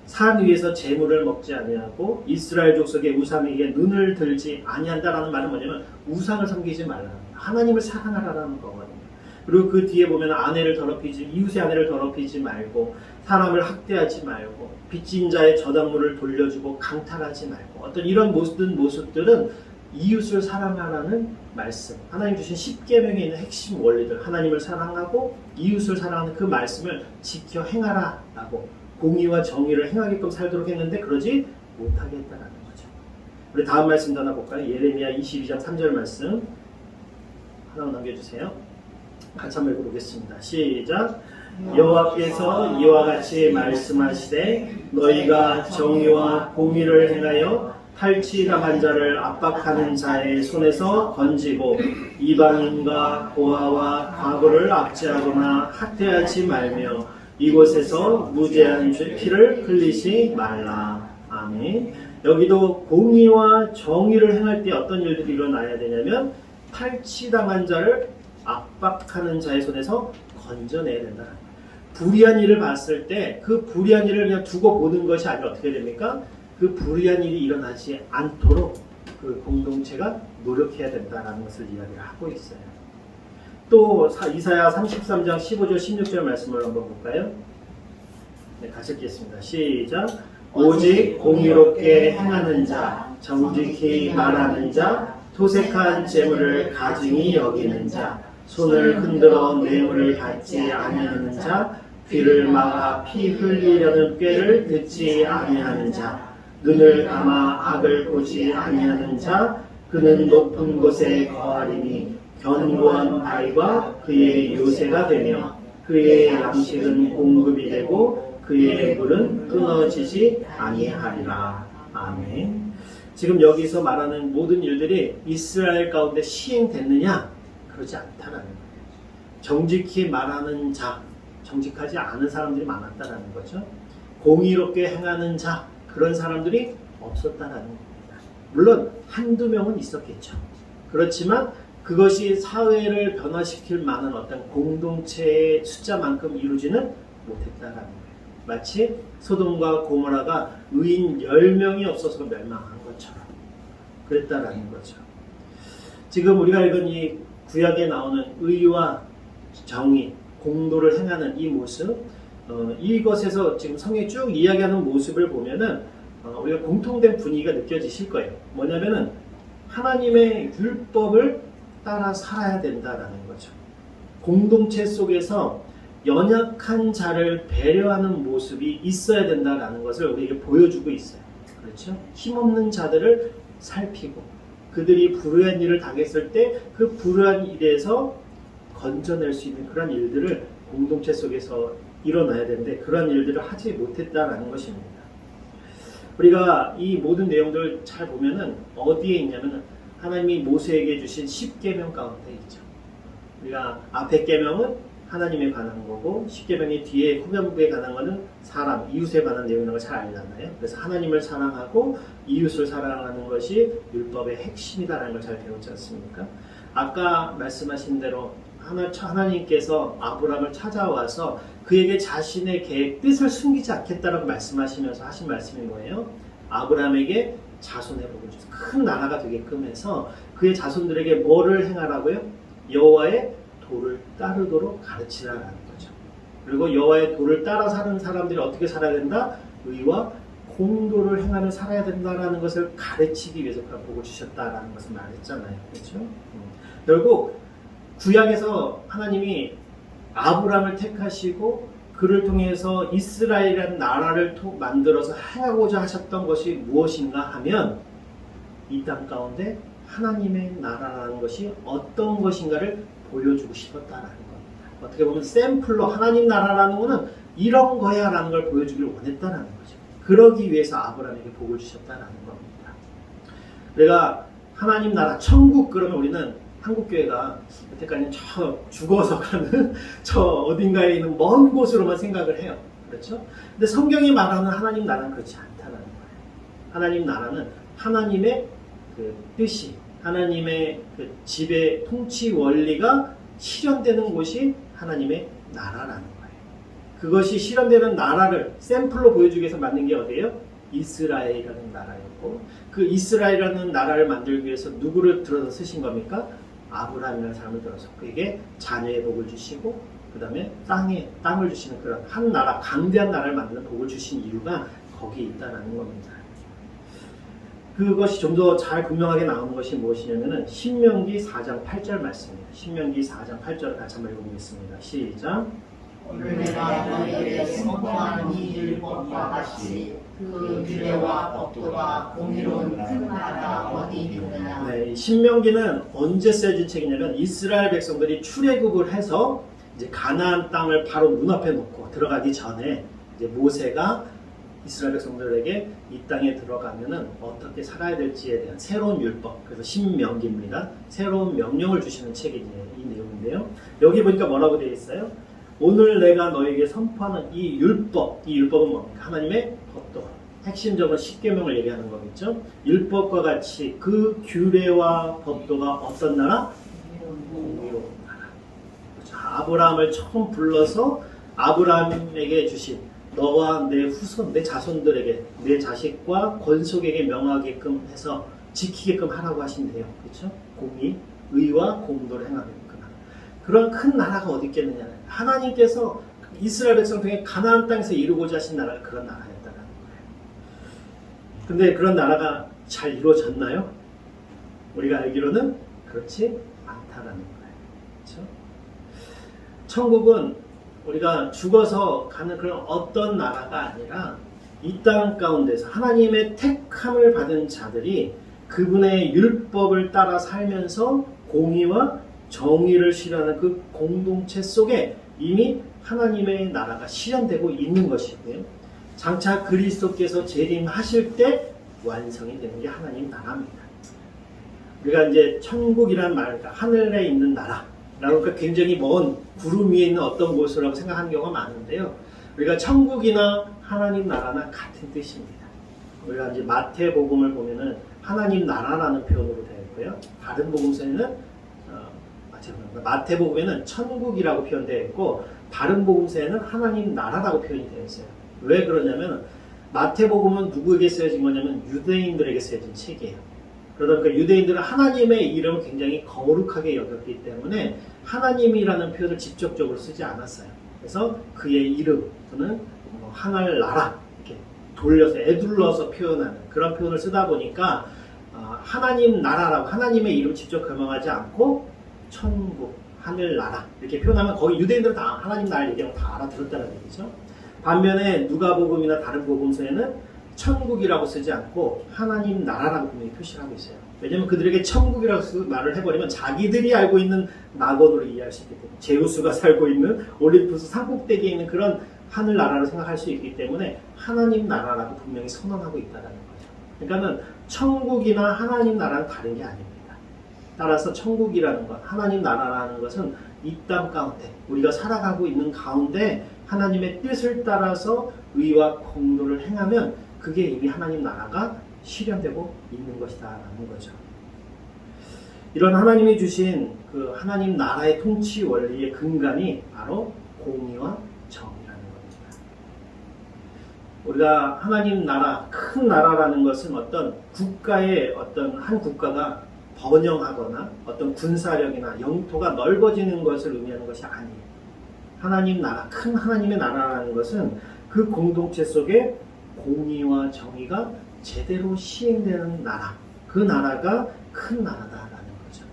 산 위에서 재물을 먹지 아니하고 이스라엘 족속의 우상에게 눈을 들지 아니한다라는 말은 뭐냐면 우상을 섬기지 말라는 거예요. 하나님을 사랑하라는 거거든요. 그리고 그 뒤에 보면 이웃의 아내를 더럽히지 말고 사람을 학대하지 말고 빚진 자의 저당물을 돌려주고 강탈하지 말고 어떤 이런 모든 모습들은 이웃을 사랑하라는 말씀, 하나님 주신 10계명에 있는 핵심 원리들, 하나님을 사랑하고 이웃을 사랑하는 그 말씀을 지켜 행하라 라고 공의와 정의를 행하게끔 살도록 했는데 그러지 못하겠다라는 거죠. 우리 다음 말씀도 하나 볼까요? 예레미야 22장 3절 말씀 하나 남겨주세요. 같이 한번 읽어보겠습니다. 시작. 여호와께서 이와 같이 말씀하시되 너희가 정의와 공의를 행하여 탈취당한 자를 압박하는 자의 손에서 건지고 이방인과 고아와 과부를 압제하거나 학대하지 말며 이곳에서 무죄한 피를 흘리지 말라. 아멘. 여기도 공의와 정의를 행할 때 어떤 일들이 일어나야 되냐면 탈취당한 자를 압박하는 자의 손에서 건져내야 된다. 불의한 일을 봤을 때 그 불의한 일을 그냥 두고 보는 것이 아니라 어떻게 됩니까? 그 불의한 일이 일어나지 않도록 그 공동체가 노력해야 된다는 것을 이야기를 하고 있어요. 또 이사야 33장 15절 16절 말씀을 한번 볼까요? 네, 같이 읽겠습니다. 시작. 오직 공의롭게 행하는 자, 정직히 말하는 자, 토색한 재물을 가증히 여기는 자, 손을 흔들어 뇌물을 받지 아니하는 자, 귀를 막아 피 흘리려는 꾀를 듣지 아니하는 자, 눈을 감아 악을 보지 아니하는 자, 그는 높은 곳에 거하리니 견고한 바위가 그의 요새가 되며 그의 양식은 공급이 되고 그의 물은 끊어지지 아니하리라. 아멘. 지금 여기서 말하는 모든 일들이 이스라엘 가운데 시행됐느냐? 그러지 않다라는 거예요. 정직히 말하는 자, 정직하지 않은 사람들이 많았다라는 거죠. 공의롭게 행하는 자, 그런 사람들이 없었다라는 겁니다. 물론 한두 명은 있었겠죠. 그렇지만 그것이 사회를 변화시킬 만한 어떤 공동체의 숫자만큼 이루지는 못했다라는 거예요. 마치 소돔과 고모라가 의인 10명이 없어서 멸망한 것처럼 그랬다라는 거죠. 지금 우리가 읽은 이 구약에 나오는 의와 정의, 공도를 행하는 이 모습, 이것에서 지금 성경이 쭉 이야기하는 모습을 보면은 우리가 공통된 분위기가 느껴지실 거예요. 뭐냐면은 하나님의 율법을 따라 살아야 된다라는 거죠. 공동체 속에서 연약한 자를 배려하는 모습이 있어야 된다라는 것을 우리에게 보여주고 있어요. 그렇죠? 힘없는 자들을 살피고 그들이 불의한 일을 당했을 때 그 불의한 일에서 건져낼 수 있는 그런 일들을 공동체 속에서 일어나야 되는데 그런 일들을 하지 못했다라는 것입니다. 우리가 이 모든 내용들을 잘 보면은 어디에 있냐면 하나님이 모세에게 주신 10계명 가운데 있죠. 우리가 앞에 계명은 하나님에 관한 거고 10계명이 뒤에 후면부에 관한 거는 사람, 이웃에 관한 내용이라는 걸 잘 알잖아요. 그래서 하나님을 사랑하고 이웃을 사랑하는 것이 율법의 핵심이다라는 걸 잘 배웠지 않습니까? 아까 말씀하신 대로 하나님께서 아브라함을 찾아와서 그에게 자신의 계획, 뜻을 숨기지 않겠다라고 말씀하시면서 하신 말씀이 뭐예요? 아브라함에게 자손의 복을 주셔서 큰 나라가 되게끔 해서 그의 자손들에게 뭐를 행하라고요? 여호와의 도를 따르도록 가르치라는 거죠. 그리고 여호와의 도를 따라 사는 사람들이 어떻게 살아야 된다? 의와 공도를 행하며 살아야 된다라는 것을 가르치기 위해서 그런 복을 주셨다라는 것을 말했잖아요. 그렇죠? 결국 구약에서 하나님이 아브라함을 택하시고 그를 통해서 이스라엘이라는 나라를 만들어서 행하고자 하셨던 것이 무엇인가 하면 이 땅 가운데 하나님의 나라라는 것이 어떤 것인가를 보여주고 싶었다라는 겁니다. 어떻게 보면 샘플로 하나님 나라라는 것은 이런 거야 라는 걸 보여주기를 원했다라는 거죠. 그러기 위해서 아브라함에게 복을 주셨다라는 겁니다. 내가 하나님 나라 천국 그러면 우리는 한국교회가 여태까지는 저 죽어서 가는 저 어딘가에 있는 먼 곳으로만 생각을 해요. 그렇죠? 근데 성경이 말하는 하나님 나라는 그렇지 않다는 거예요. 하나님 나라는 하나님의 그 뜻이, 하나님의 그 지배 통치 원리가 실현되는 곳이 하나님의 나라라는 거예요. 그것이 실현되는 나라를 샘플로 보여주기 위해서 만든 게 어디예요? 이스라엘이라는 나라였고 그 이스라엘이라는 나라를 만들기 위해서 누구를 들어서 쓰신 겁니까? 아브라함이라는 사람을 들어서 그에게 자녀의 복을 주시고 그 다음에 땅을 주시는 그런 한 나라, 강대한 나라를 만드는 복을 주신 이유가 거기에 있다는 겁니다. 그것이 좀 더 잘 분명하게 나오는 것이 무엇이냐면은 신명기 4장 8절 말씀입니다. 신명기 4장 8절 같이 한번 읽어보겠습니다. 시작. 오늘 내가 너희에게 선포하는 이 율법과 같이 그 규례와 법도가 공의로운 큰 나라가 어디 있느냐. 네, 신명기는 언제 쓰여진 책이냐면 이스라엘 백성들이 출애굽을 해서 이제 가나안 땅을 바로 눈앞에 놓고 들어가기 전에 이제 모세가 이스라엘 백성들에게 이 땅에 들어가면은 어떻게 살아야 될지에 대한 새로운 율법, 그래서 신명기입니다. 새로운 명령을 주시는 책이 이 내용인데요. 여기 보니까 뭐라고 되어 있어요? 오늘 내가 너에게 선포하는 이 율법은 뭡니까? 하나님의 법도. 핵심적으로 10계명을 얘기하는 거겠죠. 율법과 같이 그 규례와 법도가 어떤 나라? 공의로운 나라. 그렇죠. 아브라함을 처음 불러서 아브라함에게 주신 너와 내 후손, 내 자손들에게, 내 자식과 권속에게 명하게끔 해서 지키게끔 하라고 하신대요. 그렇죠? 공의, 의와 공도를 행하게끔. 그런 큰 나라가 어디 있겠느냐. 하나님께서 이스라엘 백성 중에 가나안 땅에서 이루고자 하신 나라가 그런 나라였다는 거예요. 근데 그런 나라가 잘 이루어졌나요? 우리가 알기로는 그렇지 않다라는 거예요. 그렇죠? 천국은 우리가 죽어서 가는 그런 어떤 나라가 아니라 이 땅 가운데서 하나님의 택함을 받은 자들이 그분의 율법을 따라 살면서 공의와 정의를 실현하는 그 공동체 속에 이미 하나님의 나라가 실현되고 있는 것이고요. 장차 그리스도께서 재림하실 때 완성이 되는 게 하나님 나라입니다. 우리가 이제 천국이란 말, 그러니까 하늘에 있는 나라, 그러니까 굉장히 먼 구름 위에 있는 어떤 곳이라고 생각하는 경우가 많은데요. 우리가 천국이나 하나님 나라나 같은 뜻입니다. 우리가 이제 마태복음을 보면은 하나님 나라라는 표현으로 되어 있고요. 다른 복음서에는 마태복음에는 천국이라고 표현되어 있고 다른 복음서에는 하나님 나라라고 표현이 되어 있어요. 왜 그러냐면 마태복음은 누구에게 쓰여진 거냐면 유대인들에게 쓰여진 책이에요. 그러다 보니까 유대인들은 하나님의 이름을 굉장히 거룩하게 여겼기 때문에 하나님이라는 표현을 직접적으로 쓰지 않았어요. 그래서 그의 이름 또는 하늘 나라 이렇게 돌려서 애둘러서 표현하는 그런 표현을 쓰다 보니까 하나님 나라라고 하나님의 이름 직접 설명하지 않고 천국, 하늘 나라 이렇게 표현하면 거기 유대인들은 다 하나님 나라를 얘기하면 다 알아들었다는 얘기죠. 반면에 누가복음이나 다른 복음서에는 천국이라고 쓰지 않고 하나님 나라라고 분명히 표시를 하고 있어요. 왜냐하면 그들에게 천국이라고 말을 해버리면 자기들이 알고 있는 낙원으로 이해할 수 있기 때문에 제우스가 살고 있는 올림푸스 산꼭대기에 있는 그런 하늘나라를 생각할 수 있기 때문에 하나님 나라라고 분명히 선언하고 있다는 거죠. 그러니까는 천국이나 하나님 나라는 다른 게 아닙니다. 따라서 천국이라는 것, 하나님 나라라는 것은 이 땅 가운데 우리가 살아가고 있는 가운데 하나님의 뜻을 따라서 의와 공도를 행하면 그게 이미 하나님 나라가 실현되고 있는 것이다라는 거죠. 이런 하나님이 주신 그 하나님 나라의 통치 원리의 근간이 바로 공의와 정의라는 겁니다. 우리가 하나님 나라, 큰 나라라는 것은 어떤 국가의 어떤 한 국가가 번영하거나 어떤 군사력이나 영토가 넓어지는 것을 의미하는 것이 아니에요. 하나님 나라, 큰 하나님의 나라라는 것은 그 공동체 속에 공의와 정의가 제대로 시행되는 나라, 그 나라가 큰 나라다라는 거죠.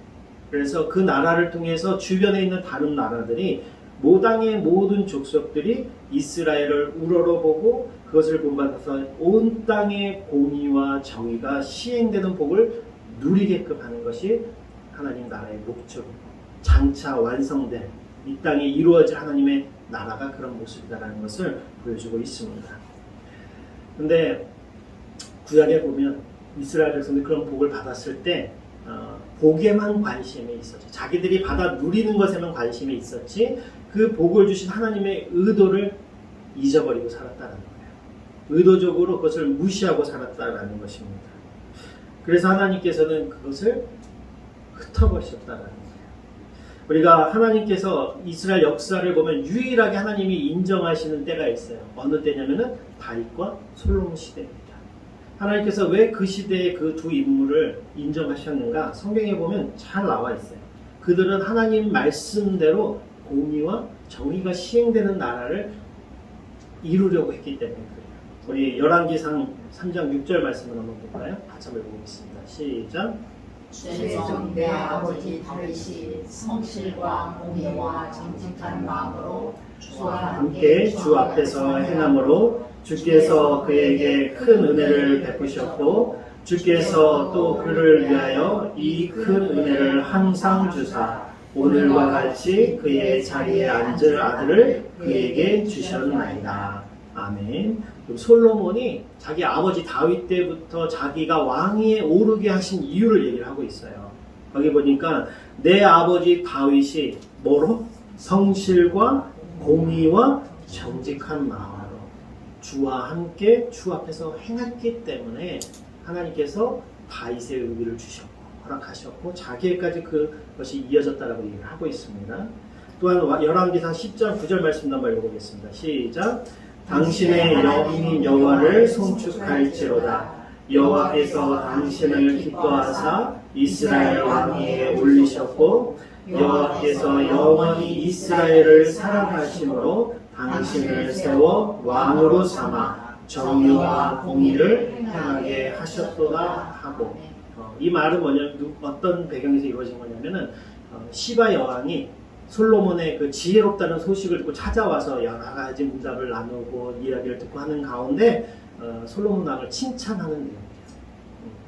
그래서 그 나라를 통해서 주변에 있는 다른 나라들이 모당의 모든 족속들이 이스라엘을 우러러보고 그것을 본받아서 온 땅의 공의와 정의가 시행되는 복을 누리게끔 하는 것이 하나님 나라의 목적이고 장차 완성된 이 땅에 이루어질 하나님의 나라가 그런 모습이다라는 것을 보여주고 있습니다. 근데 구약에 보면 이스라엘 백성들이 그런 복을 받았을 때 복에만 관심이 있었지, 자기들이 받아 누리는 것에만 관심이 있었지 그 복을 주신 하나님의 의도를 잊어버리고 살았다는 거예요. 의도적으로 그것을 무시하고 살았다는 것입니다. 그래서 하나님께서는 그것을 흩어버리셨다는 거예요. 우리가 하나님께서 이스라엘 역사를 보면 유일하게 하나님이 인정하시는 때가 있어요. 어느 때냐면은 다윗과 솔로몬 시대입니다. 하나님께서 왜 그 시대의 그 두 인물을 인정하셨는가? 성경에 보면 잘 나와 있어요. 그들은 하나님 말씀대로 공의와 정의가 시행되는 나라를 이루려고 했기 때문에 그래요. 우리 열왕기상 3장 6절 말씀을 한번 볼까요? 같이 한번 읽어보겠습니다. 시작. 세종 내 아버지 다윗이 성실과 공의와 정직한 마음으로 주와 함께 주 앞에서 행함으로 주께서 그에게 큰 은혜를 베푸셨고 주께서 또 그를 위하여 이 큰 은혜를 항상 주사 오늘과 같이 그의 자리에 앉을 아들을 그에게 주셨나이다. 아멘. 솔로몬이 자기 아버지 다윗 때부터 자기가 왕위에 오르게 하신 이유를 얘기를 하고 있어요. 거기 보니까 내 아버지 다윗이 뭐로? 성실과 공의와 정직한 마음으로 주와 함께 주 앞에서 행했기 때문에 하나님께서 다윗의 의를 주셨고 허락하셨고 자기에까지 그것이 이어졌다라고 얘기를 하고 있습니다. 또한 열왕기상 10장 9절 말씀도 한번 읽어보겠습니다. 시작. 당신의 영인 여호와를 송축할지로다. 여호와께서 당신을 기뻐하사 이스라엘 왕위에 올리셨고 여호와께서 영원히 이스라엘을 사랑하심으로 당신을 세워 왕으로 삼아 정의와 공의를 행하게 하셨도다 하고, 이 말은 뭐냐면 어떤 배경에서 이루어진 거냐면은 시바 여왕이 솔로몬의 그 지혜롭다는 소식을 듣고 찾아와서 여러 가지 문답을 나누고 이야기를 듣고 하는 가운데 솔로몬 왕을 칭찬하는 내용이에요.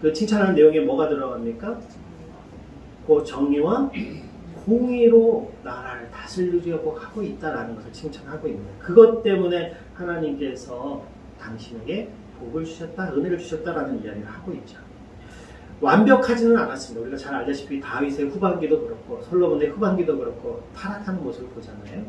그 칭찬하는 내용에 뭐가 들어갑니까? 그 정의와 공의로 나라를 다스리려고 하고 있다라는 것을 칭찬하고 있는 거예요. 그것 때문에 하나님께서 당신에게 복을 주셨다, 은혜를 주셨다라는 이야기를 하고 있죠. 완벽하지는 않았습니다. 우리가 잘 알다시피 다윗의 후반기도 그렇고 솔로몬의 후반기도 그렇고 타락하는 모습을 보잖아요.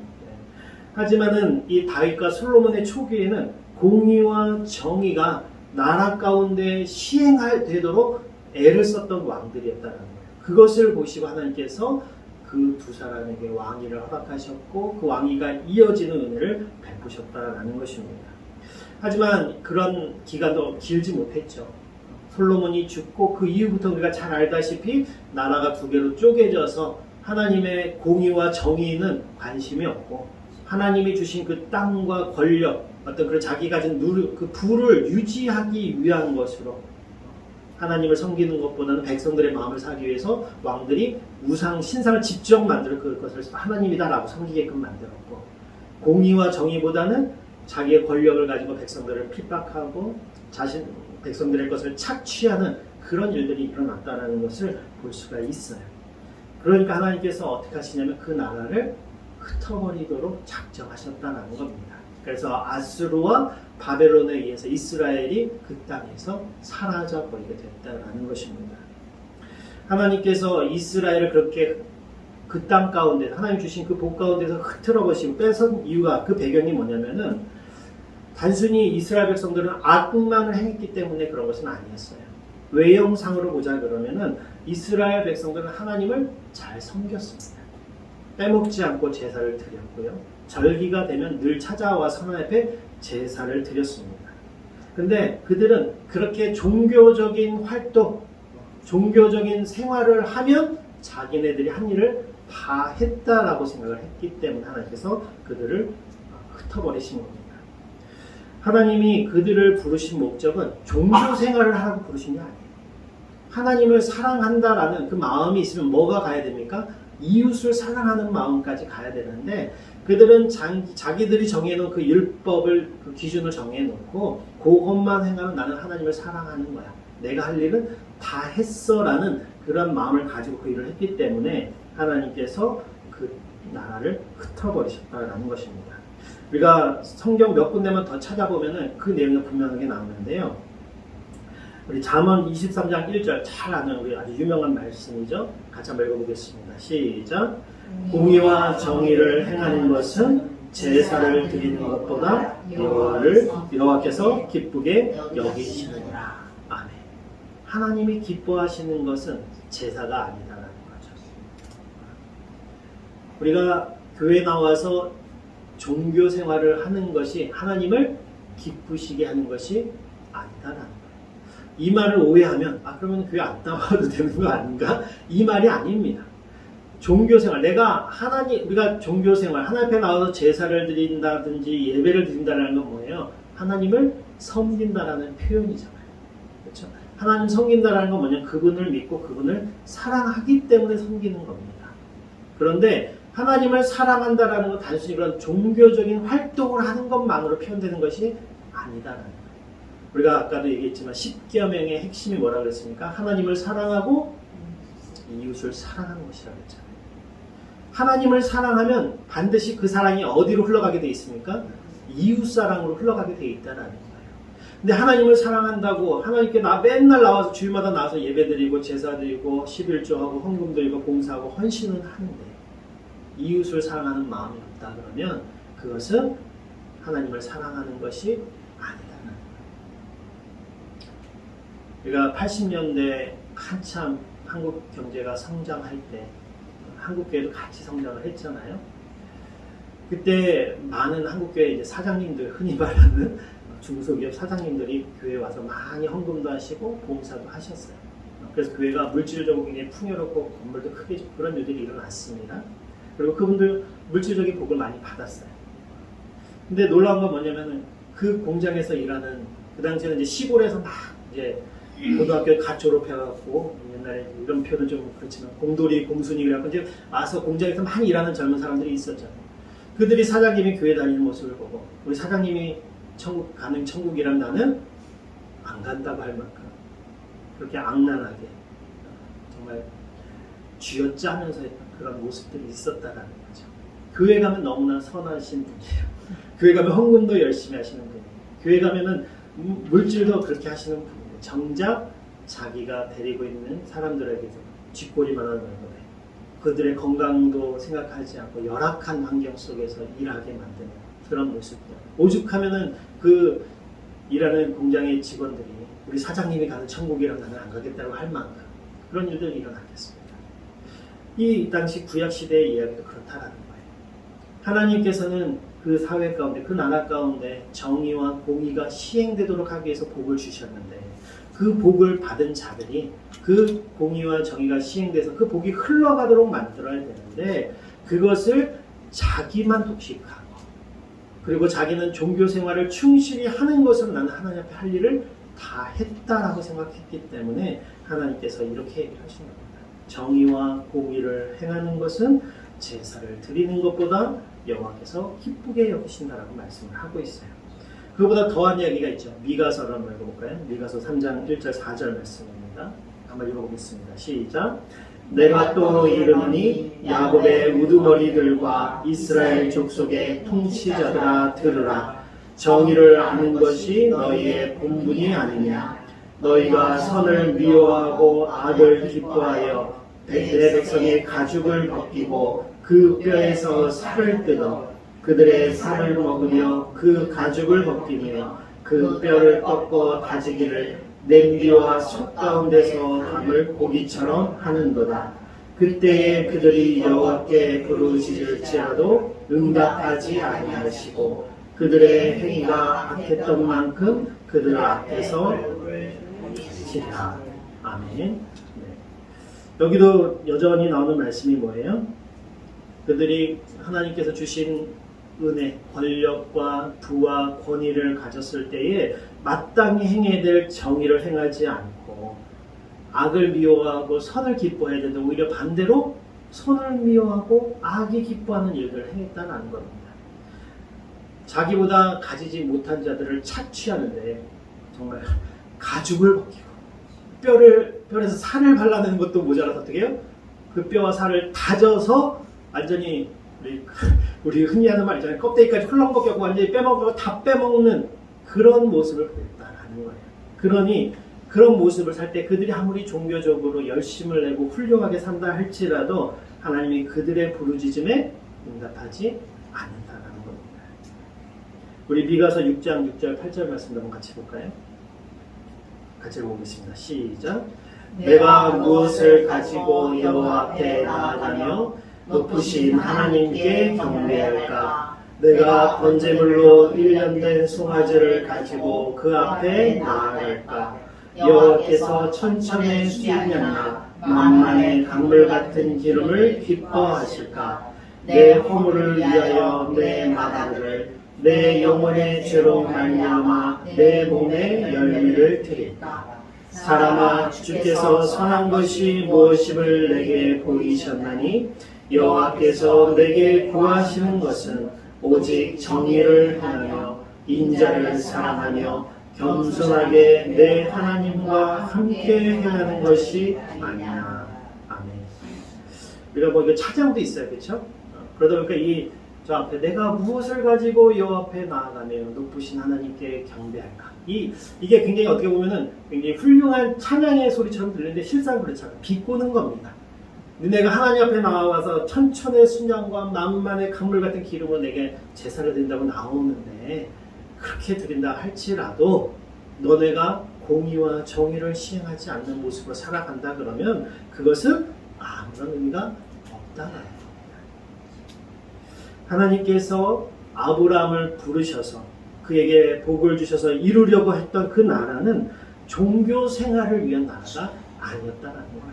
하지만은 이 다윗과 솔로몬의 초기에는 공의와 정의가 나라 가운데 시행되도록 애를 썼던 왕들이었다는 거예요. 그것을 보시고 하나님께서 그 두 사람에게 왕위를 허락하셨고 그 왕위가 이어지는 은혜를 베푸셨다라는 것입니다. 하지만 그런 기간도 길지 못했죠. 솔로몬이 죽고 그 이후부터 우리가 잘 알다시피 나라가 두 개로 쪼개져서 하나님의 공의와 정의는 관심이 없고 하나님이 주신 그 땅과 권력, 어떤 그 자기 가진 그 부를 유지하기 위한 것으로 하나님을 섬기는 것보다는 백성들의 마음을 사기 위해서 왕들이 우상, 신상을 직접 만들어 그것을 하나님이다라고 섬기게끔 만들었고 공의와 정의보다는 자기의 권력을 가지고 백성들을 핍박하고 백성들의 것을 착취하는 그런 일들이 일어났다는 것을 볼 수가 있어요. 그러니까 하나님께서 어떻게 하시냐면 그 나라를 흩어버리도록 작정하셨다는 겁니다. 그래서 아수르와 바벨론에 의해서 이스라엘이 그 땅에서 사라져버리게 됐다는 것입니다. 하나님께서 이스라엘을 그렇게 그 땅 가운데 하나님 주신 그 복 가운데서 흐트러버리시고 뺏은 이유가 그 배경이 뭐냐면은 단순히 이스라엘 백성들은 악만을 행했기 때문에 그런 것은 아니었어요. 외형상으로 보자 그러면은 이스라엘 백성들은 하나님을 잘 섬겼습니다. 빼먹지 않고 제사를 드렸고요. 절기가 되면 늘 찾아와서 하나님 앞에 제사를 드렸습니다. 근데 그들은 그렇게 종교적인 활동, 종교적인 생활을 하면 자기네들이 한 일을 다 했다라고 생각을 했기 때문에 하나님께서 그들을 흩어버리신 겁니다. 하나님이 그들을 부르신 목적은 종교 생활을 하라고 부르신 게 아니에요. 하나님을 사랑한다라는 그 마음이 있으면 뭐가 가야 됩니까? 이웃을 사랑하는 마음까지 가야 되는데 그들은 자기들이 정해놓은 그 율법을 그 기준을 정해놓고 그것만 행하면 나는 하나님을 사랑하는 거야. 내가 할 일은 다 했어라는 그런 마음을 가지고 그 일을 했기 때문에 하나님께서 그 나라를 흩어버리셨다라는 것입니다. 우리가 성경 몇 군데만 더 찾아보면은 그 내용이 분명하게 나오는데요. 우리 잠언 23장 1절 잘 아는 우리 아주 유명한 말씀이죠. 같이 한번 읽어보겠습니다. 시작. 공의와 정의를 행하는 것은 제사를 드리는 것보다 여호와께서 기쁘게 여기시느니라. 아멘. 하나님이 기뻐하시는 것은 제사가 아니다라는 거죠. 우리가 교회 나와서 종교 생활을 하는 것이 하나님을 기쁘시게 하는 것이 아니다라는 거예요. 이 말을 오해하면 그러면 교회 안 나와도 되는 거 아닌가? 이 말이 아닙니다. 종교생활, 우리가 종교생활, 하나님 앞에 나와서 제사를 드린다든지 예배를 드린다는 건 뭐예요? 하나님을 섬긴다라는 표현이잖아요. 그렇죠? 하나님 섬긴다라는 건 뭐냐면 그분을 믿고 그분을 사랑하기 때문에 섬기는 겁니다. 그런데 하나님을 사랑한다라는 건 단순히 그런 종교적인 활동을 하는 것만으로 표현되는 것이 아니다라는 거예요. 우리가 아까도 얘기했지만 10계명의 핵심이 뭐라고 그랬습니까? 하나님을 사랑하고 이웃을 사랑하는 것이라고 했잖아요. 하나님을 사랑하면 반드시 그 사랑이 어디로 흘러가게 돼 있습니까? 이웃 사랑으로 흘러가게 돼 있다라는 거예요. 근데 하나님을 사랑한다고 하나님께 맨날 나와서 주일마다 나와서 예배드리고 제사드리고 11조하고 헌금 드리고 봉사하고 헌신은 하는데 이웃을 사랑하는 마음이 없다 그러면 그것은 하나님을 사랑하는 것이 아니다라는 거예요. 우리가 80년대 한참 한국 경제가 성장할 때 한국교회도 같이 성장을 했잖아요. 그때 많은 한국교회 이제 사장님들, 흔히 말하는 중소기업 사장님들이 교회에 와서 많이 헌금도 하시고 봉사도 하셨어요. 그래서 교회가 물질적으로 굉장히 풍요롭고 건물도 크게 짓고 그런 일들이 일어났습니다. 그리고 그분들 물질적인 복을 많이 받았어요. 근데 놀라운 건 뭐냐면은 그 공장에서 일하는 그 당시에는 이제 시골에서 막 이제 고등학교 갓 졸업해갖고 옛날에 이런 표현은 좀 그렇지만 공돌이 공순이 그래갖고 이제 와서 공장에서 많이 일하는 젊은 사람들이 있었잖아요. 그들이 사장님이 교회 다니는 모습을 보고 우리 사장님이 천국 가는 천국이란 나는 안 간다고 할 만큼 그렇게 악랄하게 정말 쥐어짜면서 했던 그런 모습들이 있었다라는 거죠. 교회 가면 너무나 선하신 분이에요. 교회 가면 헌금도 열심히 하시는 분이에요. 교회 가면은 물질도 그렇게 하시는 분이에요. 정작 자기가 데리고 있는 사람들에게도 쥐꼬리만한 얼굴에 그들의 건강도 생각하지 않고 열악한 환경 속에서 일하게 만드는 그런 모습들. 오죽하면은 그 일하는 공장의 직원들이 우리 사장님이 가는 천국이랑 나는 안 가겠다고 할 만큼 그런 일들이 일어나겠습니다. 이 당시 구약 시대의 이야기도 그렇다라는 거예요. 하나님께서는 그 사회 가운데, 그 나라 가운데 정의와 공의가 시행되도록 하기 위해서 복을 주셨는데, 그 복을 받은 자들이 그 공의와 정의가 시행돼서 그 복이 흘러가도록 만들어야 되는데, 그것을 자기만 독식하고, 그리고 자기는 종교 생활을 충실히 하는 것으로 나는 하나님 앞에 할 일을 다 했다라고 생각했기 때문에 하나님께서 이렇게 얘기를 하시는 겁니다. 정의와 공의를 행하는 것은 제사를 드리는 것보다 여호와께서 기쁘게 여기신다라고 말씀을 하고 있어요. 그보다 더한 이야기가 있죠. 미가서를 한번 읽어볼까요? 미가서 3장 1절 4절 말씀입니다. 한번 읽어보겠습니다. 시작. 내가 또 이르노니 야곱의 우두머리들과 이스라엘 족속의 통치자들아 들으라. 정의를 아는 것이 너희의 본분이 아니냐. 너희가 선을 미워하고 악을 기뻐하여 내 백성의 가죽을 벗기고 그 뼈에서 살을 뜯어 그들의 살을 먹으며 그 가죽을 벗기며 그 뼈를 꺾어 다지기를 냄비와 솥 가운데서 함을 고기처럼 하는도다. 그때에 그들이 여호와께 부르짖을지라도 응답하지 아니하시고 그들의 행위가 악했던 만큼 그들 앞에서 지라. 아멘. 네. 여기도 여전히 나오는 말씀이 뭐예요? 그들이 하나님께서 주신 은혜, 권력과 부와 권위를 가졌을 때에 마땅히 행해야 될 정의를 행하지 않고 악을 미워하고 선을 기뻐해야 되는데 오히려 반대로 선을 미워하고 악이 기뻐하는 일들을 행했다는 겁니다. 자기보다 가지지 못한 자들을 착취하는데 정말 가죽을 벗기고 뼈에서 살을 발라내는 것도 모자라서 어떻게 해요? 그 뼈와 살을 다져서 완전히 우리 흔히 하는 말 있잖아요. 껍데기까지 훌렁벗겨고 완전히 빼먹고 다 빼먹는 그런 모습을 보였다라는 거예요. 그러니 그런 모습을 살 때 그들이 아무리 종교적으로 열심을 내고 훌륭하게 산다 할지라도 하나님이 그들의 부르짖음에 응답하지 않는다라는 겁니다. 우리 미가서 6장 6절 8절 말씀 한번 같이 볼까요? 같이 읽어보겠습니다. 시작. 내가 무엇을 가지고 여호와 앞에 나아가며 높으신 하나님께 경배할까? 내가 번제물로 1년 된 송아지를 가지고 그 앞에 나아갈까? 여호와께서 천천의 수양이나 만만의 강물 같은 기름을 기뻐하실까? 내 허물을 위하여 내 마다를 내 영혼의 죄로 말미암아 내 몸에 열매를 드릴까? 사람아, 주께서 선한 것이 무엇임을 내게 보이셨나니 여호와께서 내게 구하시는 것은 오직 정의를 행하며 인자를 사랑하며 겸손하게 내 하나님과 함께 행하는 것이 아니냐. 아멘. 우리가 뭐 이거 차장도 있어요, 그렇죠? 그러다 보니까 저 앞에 내가 무엇을 가지고 여호와 앞에 나아가며 높으신 하나님께 경배할까? 이게 굉장히 어떻게 보면은 굉장히 훌륭한 찬양의 소리처럼 들리는데 실상 그렇잖아요. 비꼬는 겁니다. 내가 하나님 앞에 나와서 천천의 순양과 만만의 강물 같은 기름으로 내게 제사를 드린다고 나오는데 그렇게 드린다 할지라도 너네가 공의와 정의를 시행하지 않는 모습으로 살아간다 그러면 그것은 아무런 의미가 없다라는 겁니다. 하나님께서 아브라함을 부르셔서 그에게 복을 주셔서 이루려고 했던 그 나라는 종교 생활을 위한 나라가 아니었다라는 거예요.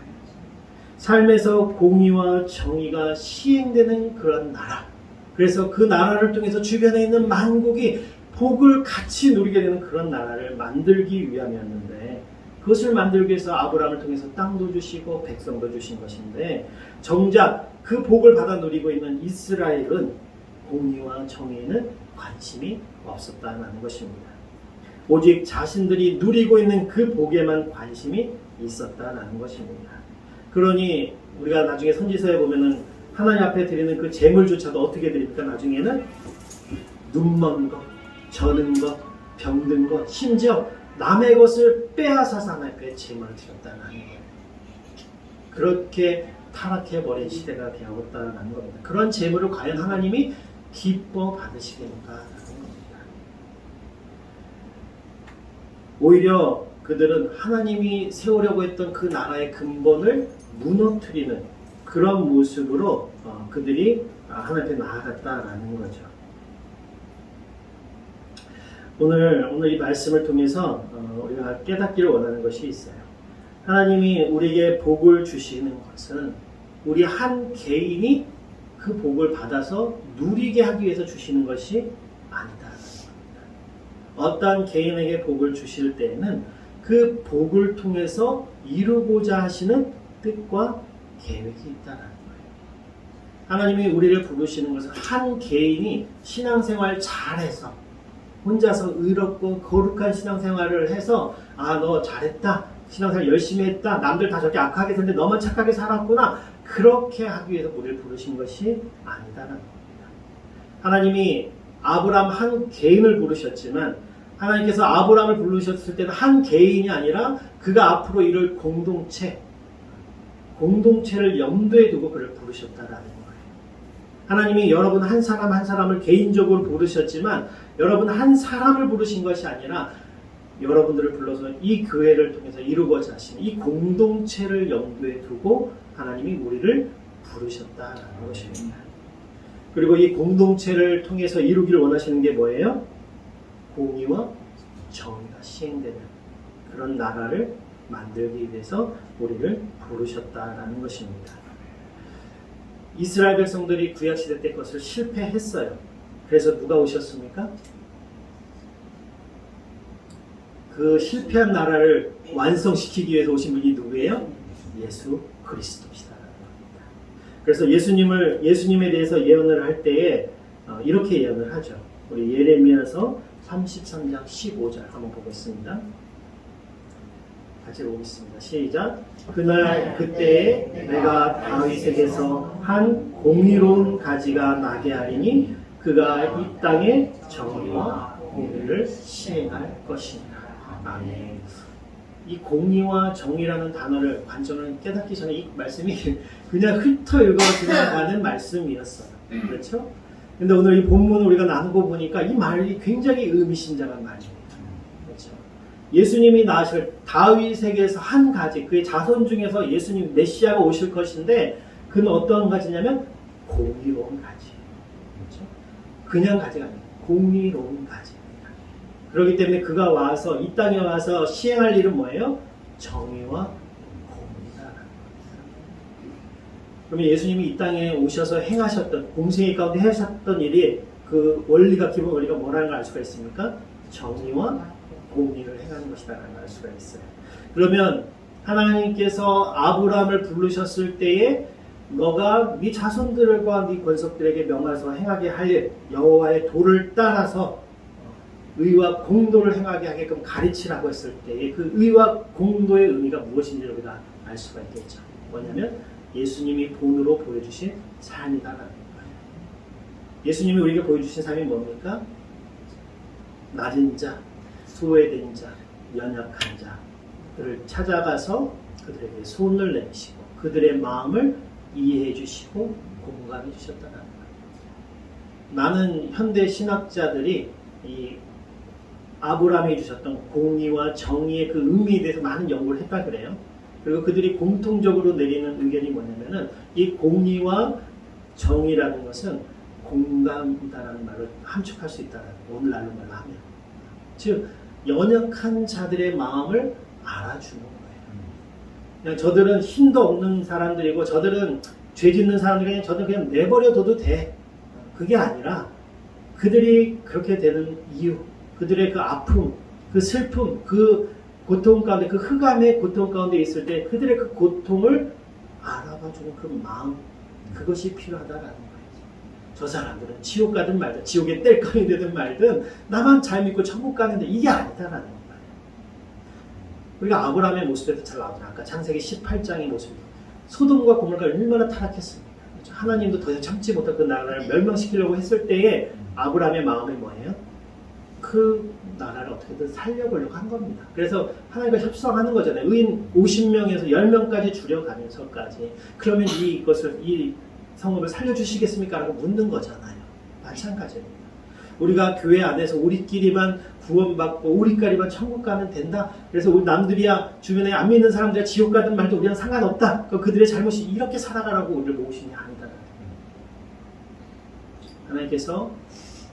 삶에서 공의와 정의가 시행되는 그런 나라. 그래서 그 나라를 통해서 주변에 있는 만국이 복을 같이 누리게 되는 그런 나라를 만들기 위함이었는데 그것을 만들기 위해서 아브라함을 통해서 땅도 주시고 백성도 주신 것인데 정작 그 복을 받아 누리고 있는 이스라엘은 공의와 정의에는 관심이 없었다는 것입니다. 오직 자신들이 누리고 있는 그 복에만 관심이 있었다는 것입니다. 그러니 우리가 나중에 선지서에 보면은 하나님 앞에 드리는 그 제물조차도 어떻게 드립니까? 나중에는 눈먼 것, 저는 것, 병든 것, 심지어 남의 것을 빼앗아서 하나님 앞에 제물을 드렸다는 거예요. 그렇게 타락해버린 시대가 되었다는 겁니다. 그런 제물을 과연 하나님이 기뻐 받으시겠는가 하는 겁니다. 오히려 그들은 하나님이 세우려고 했던 그 나라의 근본을 무너뜨리는 그런 모습으로 그들이 하나님 앞에 나아갔다라는 거죠. 오늘 이 말씀을 통해서 우리가 깨닫기를 원하는 것이 있어요. 하나님이 우리에게 복을 주시는 것은 우리 한 개인이 그 복을 받아서 누리게 하기 위해서 주시는 것이 아니다라는 겁니다. 어떠한 개인에게 복을 주실 때에는 그 복을 통해서 이루고자 하시는 뜻과 계획이 있다는 거예요. 하나님이 우리를 부르시는 것은 한 개인이 신앙생활 잘해서 혼자서 의롭고 거룩한 신앙생활을 해서 너 잘했다, 신앙생활 열심히 했다, 남들 다 저렇게 악하게 살는데 너만 착하게 살았구나, 그렇게 하기 위해서 우리를 부르신 것이 아니다라는 겁니다. 하나님이 아브람 한 개인을 부르셨지만 하나님께서 아브람을 부르셨을 때는 한 개인이 아니라 그가 앞으로 이룰 공동체를 염두에 두고 그를 부르셨다라는 거예요. 하나님이 여러분 한 사람 한 사람을 개인적으로 부르셨지만 여러분 한 사람을 부르신 것이 아니라 여러분들을 불러서 이 교회를 통해서 이루고자 하시는 이 공동체를 염두에 두고 하나님이 우리를 부르셨다라는 것입니다. 그리고 이 공동체를 통해서 이루기를 원하시는 게 뭐예요? 공의와 정의가 시행되는 그런 나라를 만들기 위해서 우리를 부르셨다라는 것입니다. 이스라엘 백성들이 구약시대 때 것을 실패했어요. 그래서 누가 오셨습니까? 그 실패한 나라를 완성시키기 위해서 오신 분이 누구예요? 예수 그리스도시다라는 겁니다. 그래서 예수님에 대해서 예언을 할 때에 이렇게 예언을 하죠. 우리 예레미야서 33장 15절 한번 보겠습니다. 같이 보겠습니다. 시작. 그날 그때에 내가 다윗에게서 한 공의로운 가지가 나게 하리니 그가 이 땅에 정의와 공의를 시행할 것이니라. 아멘. 이 공의와 정의라는 단어를 관점을 깨닫기 전에 이 말씀이 그냥 훑어 읽어 지나가는 말씀이었어요. 그렇죠? 근데 오늘 이 본문을 우리가 나누고 보니까 이 말이 굉장히 의미심장한 말입니다. 그렇죠? 예수님이 낳으실 다윗에게서 한 가지, 그의 자손 중에서 예수님 메시아가 오실 것인데 그는 어떤 가지냐면 공의로운 가지. 그렇죠? 그냥 가지가 아니에요. 공의로운 가지입니다. 그렇기 때문에 그가 와서 이 땅에 와서 시행할 일은 뭐예요? 정의와 공의다라는 겁니다. 그러면 예수님이 이 땅에 오셔서 행하셨던 공생애 가운데 하셨던 일이 그 원리가 기본 원리가 뭐라는 걸 알 수가 있습니까? 정의와 공의를 행하는 것이다라는 걸 알 수가 있어요. 그러면 하나님께서 아브라함을 부르셨을 때에 너가 네 자손들과 네 권속들에게 명하서 행하게 할 일, 여호와의 도를 따라서 의와 공도를 행하게 하게끔 가르치라고 했을 때에 그 의와 공도의 의미가 무엇인지 우리가 알 수가 있겠죠. 뭐냐면 예수님이 본으로 보여주신 삶이다라는 거예요. 예수님이 우리에게 보여주신 삶이 뭡니까? 낮은 자, 소외된 자, 연약한 자들을 찾아가서 그들에게 손을 내미시고 그들의 마음을 이해해 주시고 공감해 주셨다는 거예요. 많은 현대 신학자들이 이 아브라함이 주셨던 공의와 정의의 그 의미에 대해서 많은 연구를 했다 그래요. 그리고 그들이 공통적으로 내리는 의견이 뭐냐면은 이 공의와 정의라는 것은 공감이다라는 말을 함축할 수 있다는 오늘날로 말로 하면, 즉 연약한 자들의 마음을 알아주는 거예요. 그냥 저들은 힘도 없는 사람들이고 저들은 죄 짓는 사람들이 저들은 그냥 내버려둬도 돼. 그게 아니라 그들이 그렇게 되는 이유, 그들의 그 아픔, 그 슬픔, 그 고통 가운데, 그 흑암의 고통 가운데 있을 때 그들의 그 고통을 알아봐주는 그 마음, 그것이 필요하다라는 거예요. 저 사람들은 지옥 가든 말든, 지옥에 뗄감이 되든 말든 나만 잘 믿고 천국 가는데 이게 아니다라는 거예요. 우리가 아브라함의 모습에서 잘 나오잖아요. 아까 창세기 18장의 모습이 소돔과 고모라가 얼마나 타락했습니까? 그렇죠? 하나님도 더 이상 참지 못한 그 나라를 멸망시키려고 했을 때에 아브라함의 마음이 뭐예요? 그 나라를 어떻게든 살려보려고 한 겁니다. 그래서 하나님과 협상하는 거잖아요. 의인 50명에서 10명까지 줄여가면서까지 그러면 이 성읍을 살려주시겠습니까? 라고 묻는 거잖아요. 마찬가지입니다. 우리가 교회 안에서 우리끼리만 구원받고 우리끼리만 천국 가면 된다. 그래서 우리 남들이야 주변에 안 믿는 사람들이야 지옥 가든 말든 우리랑 상관없다. 그들의 잘못이 이렇게 살아가라고 우리를 모으시는 게 아니다. 하나님께서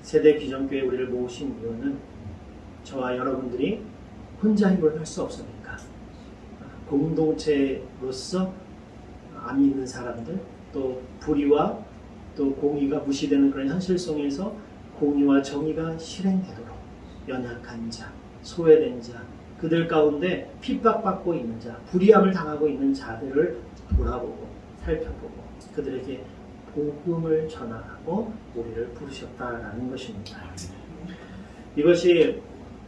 세대 비전교회 우리를 모으신 이유는 저와 여러분들이 혼자 힘으로 할 수 없으니까 공동체로서 안 믿는 사람들, 또 불의와 또 공의가 무시되는 그런 현실 속에서 공의와 정의가 실행되도록 연약한 자, 소외된 자, 그들 가운데 핍박받고 있는 자, 불의함을 당하고 있는 자들을 돌아보고 살펴보고 그들에게 복음을 전하고 우리를 부르셨다라는 것입니다. 이것이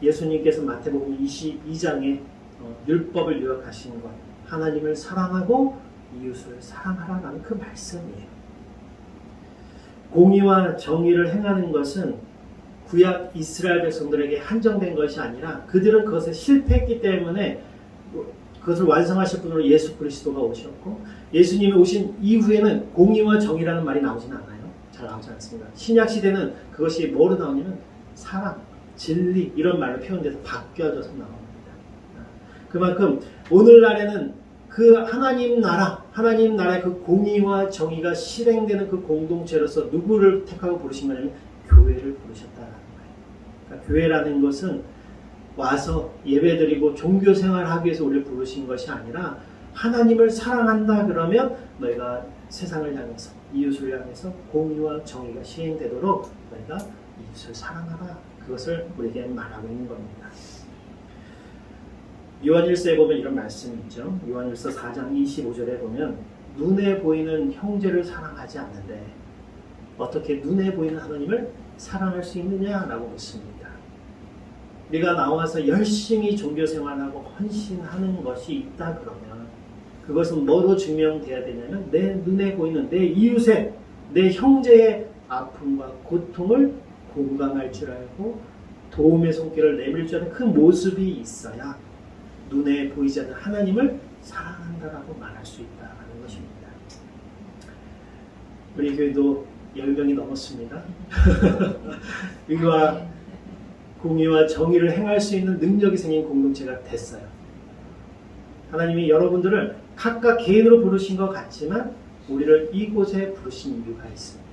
예수님께서 마태복음 22장에 율법을 요약하신 것, 하나님을 사랑하고 이웃을 사랑하라는 그 말씀이에요. 공의와 정의를 행하는 것은 구약 이스라엘 백성들에게 한정된 것이 아니라 그들은 그것에 실패했기 때문에 그것을 완성하실 분으로 예수 그리스도가 오셨고, 예수님이 오신 이후에는 공의와 정의라는 말이 나오지는 않아요. 잘 나오지 않습니다. 신약 시대는 그것이 뭐로 나오냐면 사랑, 진리 이런 말로 표현돼서 바뀌어져서 나옵니다. 그만큼 오늘날에는 그 하나님 나라의 그 공의와 정의가 실행되는 그 공동체로서 누구를 택하고 부르신 거냐면 교회를 부르셨다는 거예요. 그러니까 교회라는 것은 와서 예배드리고 종교생활을 하기 위해서 우리를 부르신 것이 아니라 하나님을 사랑한다 그러면 너희가 세상을 향해서 이웃을 향해서 공의와 정의가 시행되도록 너희가 이웃을 사랑하라. 그것을 우리에게 말하고 있는 겁니다. 요한일서에 보면 이런 말씀이 있죠. 요한일서 4장 25절에 보면 눈에 보이는 형제를 사랑하지 않는데 어떻게 눈에 보이는 하나님을 사랑할 수 있느냐라고 묻습니다. 우리가 나와서 열심히 종교생활하고 헌신하는 것이 있다 그러면 그것은 뭐로 증명돼야 되냐면 내 눈에 보이는 내 이웃의, 내 형제의 아픔과 고통을 공감할 줄 알고 도움의 손길을 내밀 줄 아는 그 모습이 있어야 눈에 보이지 않는 하나님을 사랑한다라고 말할 수 있다는 것입니다. 우리 교회도 10명이 넘었습니다. 여기와 공의와 정의를 행할 수 있는 능력이 생긴 공동체가 됐어요. 하나님이 여러분들을 각각 개인으로 부르신 것 같지만 우리를 이곳에 부르신 이유가 있습니다.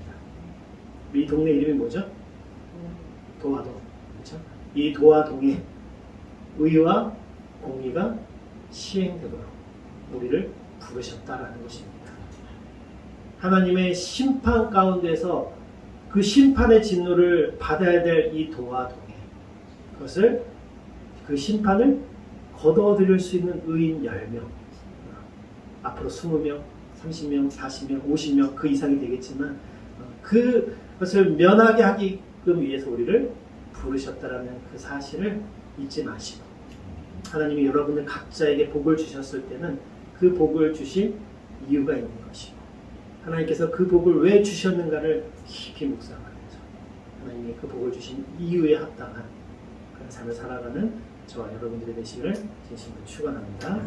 이 동네 이름이 뭐죠? 도화동. 그렇죠? 이 도화동에 의와 공의가 시행되도록 우리를 부르셨다라는 것입니다. 하나님의 심판 가운데서 그 심판의 진노를 받아야 될 이 도화동에 그것을 그 심판을 거둬들일 수 있는 의인 10명, 앞으로 20명, 30명, 40명, 50명 그 이상이 되겠지만 그것을 면하게 하기끔 위해서 우리를 부르셨다라는 그 사실을 잊지 마시고 하나님이 여러분들 각자에게 복을 주셨을 때는 그 복을 주신 이유가 있는 것이고 하나님께서 그 복을 왜 주셨는가를 깊이 묵상하면서 하나님이 그 복을 주신 이유에 합당한 그런 삶을 살아가는 저와 여러분들이 되시기를 진심으로 축원합니다.